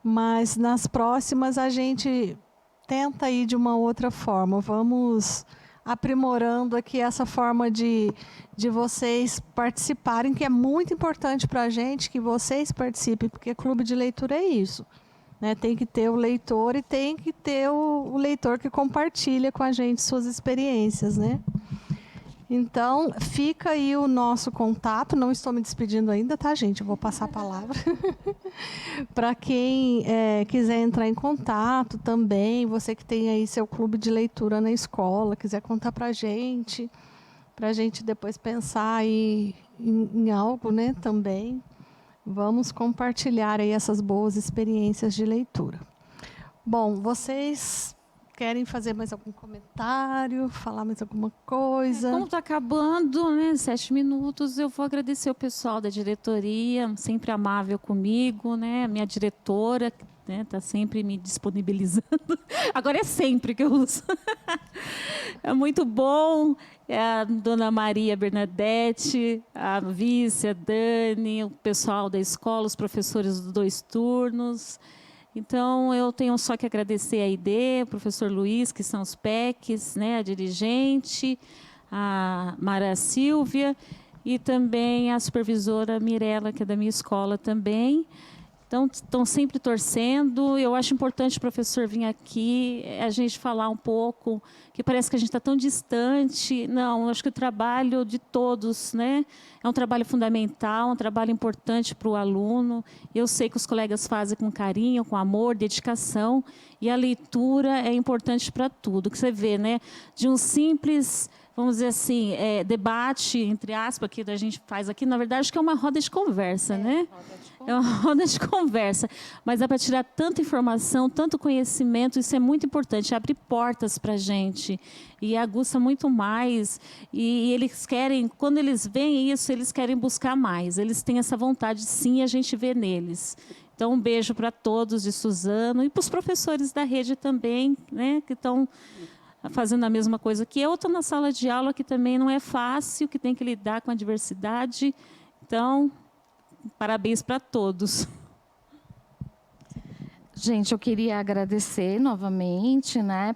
Mas nas próximas a gente tenta ir de uma outra forma. Vamos aprimorando aqui essa forma de vocês participarem, que é muito importante para a gente que vocês participem, porque clube de leitura é isso, né? Tem que ter o leitor e tem que ter o leitor que compartilha com a gente suas experiências, né? Então, fica aí o nosso contato. Não estou me despedindo ainda, tá, gente? Eu vou passar a palavra. Para quem quiser entrar em contato também, você que tem aí seu clube de leitura na escola, quiser contar para a gente depois pensar aí em algo, né, também. Vamos compartilhar aí essas boas experiências de leitura. Bom, vocês querem fazer mais algum comentário, falar mais alguma coisa? Como está acabando, né, 7 minutos, eu vou agradecer o pessoal da diretoria, sempre amável comigo, né, minha diretora, né, está sempre me disponibilizando. Agora é sempre que eu uso. É muito bom. É a dona Maria Bernadette, a vice, a Dani, o pessoal da escola, os professores dos 2 turnos. Então, eu tenho só que agradecer a ID, o professor Luiz, que são os PECs, né, a dirigente, a Mara Silvia e também a supervisora Mirella, que é da minha escola também. Então, estão sempre torcendo. Eu acho importante o professor vir aqui, a gente falar um pouco, que parece que a gente está tão distante. Não, acho que o trabalho de todos, né, é um trabalho fundamental, um trabalho importante para o aluno. Eu sei que os colegas fazem com carinho, com amor, dedicação, e a leitura é importante para tudo. Que você vê, né, de um simples, vamos dizer assim, debate, entre aspas, que a gente faz aqui, na verdade, que é uma roda de conversa, né? É uma roda de conversa, mas dá para tirar tanta informação, tanto conhecimento, isso é muito importante, abre portas para a gente e aguça muito mais. E eles querem, quando eles veem isso, eles querem buscar mais, eles têm essa vontade, sim, a gente vê neles. Então, um beijo para todos de Suzano e para os professores da rede também, né, que estão fazendo a mesma coisa que eu. Estou na sala de aula, que também não é fácil, que tem que lidar com a diversidade. Então, parabéns para todos. Gente, eu queria agradecer novamente, né,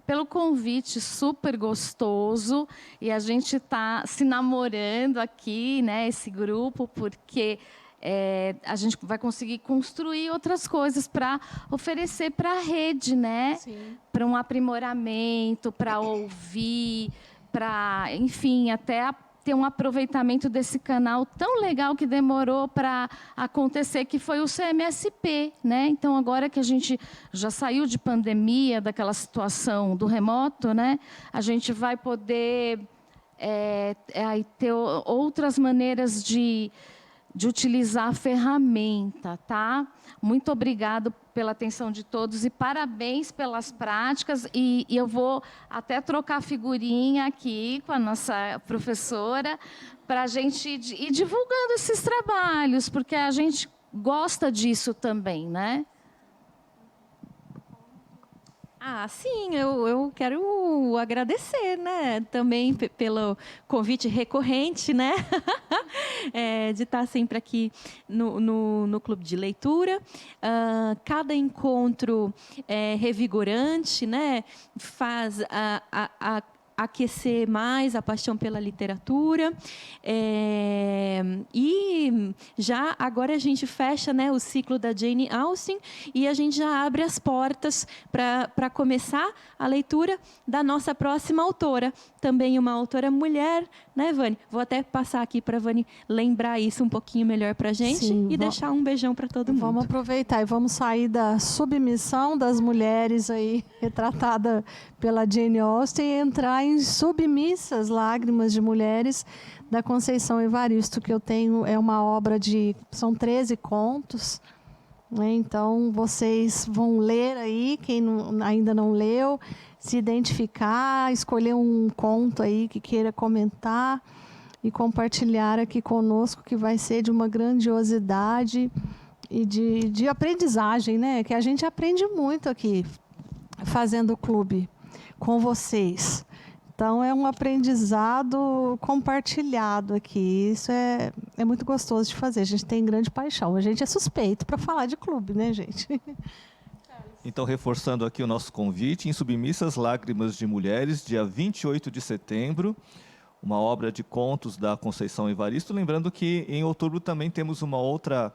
pelo convite super gostoso. E a gente está se namorando aqui, né, esse grupo, porque a gente vai conseguir construir outras coisas para oferecer para a rede, né? Para um aprimoramento, para ouvir, para, enfim, até ter um aproveitamento desse canal tão legal que demorou para acontecer, que foi o CMSP, né? Então, agora que a gente já saiu de pandemia, daquela situação do remoto, né? A gente vai poder ter outras maneiras de utilizar a ferramenta, tá? Muito obrigado pela atenção de todos e parabéns pelas práticas. E eu vou até trocar figurinha aqui com a nossa professora para a gente ir divulgando esses trabalhos, porque a gente gosta disso também, né? Ah, sim, eu quero agradecer, né, também pelo convite recorrente, né, de estar sempre aqui no Clube de Leitura. Cada encontro é revigorante, né, faz aquecer mais a paixão pela literatura. E já agora a gente fecha, né, o ciclo da Jane Austen e a gente já abre as portas para começar a leitura da nossa próxima autora, também uma autora mulher, né, Vani? Vou até passar aqui para a Vani lembrar isso um pouquinho melhor para a gente. Sim, e deixar um beijão para todo mundo. Vamos aproveitar e vamos sair da submissão das mulheres aí, retratada pela Jane Austen, e entrar em Submissas, Lágrimas de Mulheres, da Conceição Evaristo, que eu tenho, é uma obra são 13 contos, né? Então, vocês vão ler aí, quem ainda não leu, se identificar, escolher um conto aí que queira comentar e compartilhar aqui conosco, que vai ser de uma grandiosidade e de aprendizagem, né? Que a gente aprende muito aqui, fazendo o clube com vocês. Então, é um aprendizado compartilhado aqui. Isso é muito gostoso de fazer. A gente tem grande paixão. A gente é suspeito para falar de clube, né, gente? Então, reforçando aqui o nosso convite, Em Submissas Lágrimas de Mulheres, dia 28 de setembro, uma obra de contos da Conceição Evaristo. Lembrando que em outubro também temos uma outra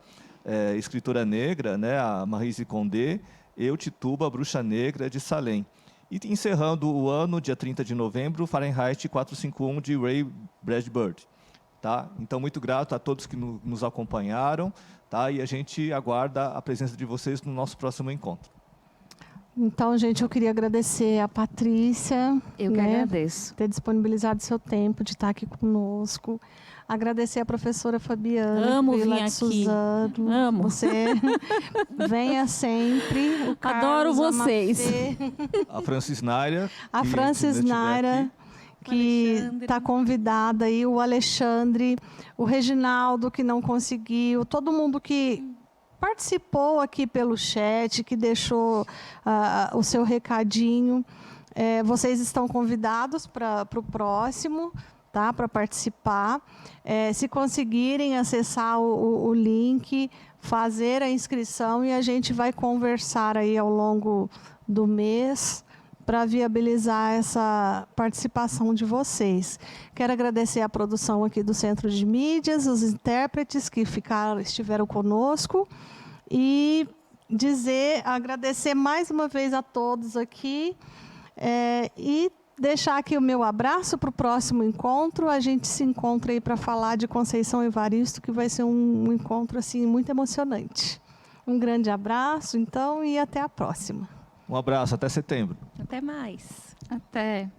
escritora negra, né, a Maryse Condé, Eu, Tituba, a Bruxa Negra, de Salem. E encerrando o ano, dia 30 de novembro, Fahrenheit 451, de Ray Bradbury. Tá? Então, muito grato a todos que nos acompanharam, tá? E a gente aguarda a presença de vocês no nosso próximo encontro. Então, gente, eu queria agradecer a Patrícia. Eu que agradeço. Ter disponibilizado seu tempo de estar aqui conosco. Agradecer a professora Fabiana. Amo vir de aqui. Suzano. Amo. Você venha sempre. O Adoro Carlos vocês. Amafê. A Francis Naira. A Francis Naira, que está convidada aí, o Alexandre, o Reginaldo, que não conseguiu, todo mundo que participou aqui pelo chat, que deixou o seu recadinho. Vocês estão convidados para o próximo, tá? Para participar. Se conseguirem acessar o link, fazer a inscrição, e a gente vai conversar aí ao longo do mês para viabilizar essa participação de vocês. Quero agradecer a produção aqui do Centro de Mídias, os intérpretes que estiveram conosco, e agradecer mais uma vez a todos aqui, e deixar aqui o meu abraço para o próximo encontro. A gente se encontra aí para falar de Conceição Evaristo, que vai ser um encontro assim, muito emocionante. Um grande abraço, então, e até a próxima. Um abraço, até setembro. Até mais. Até.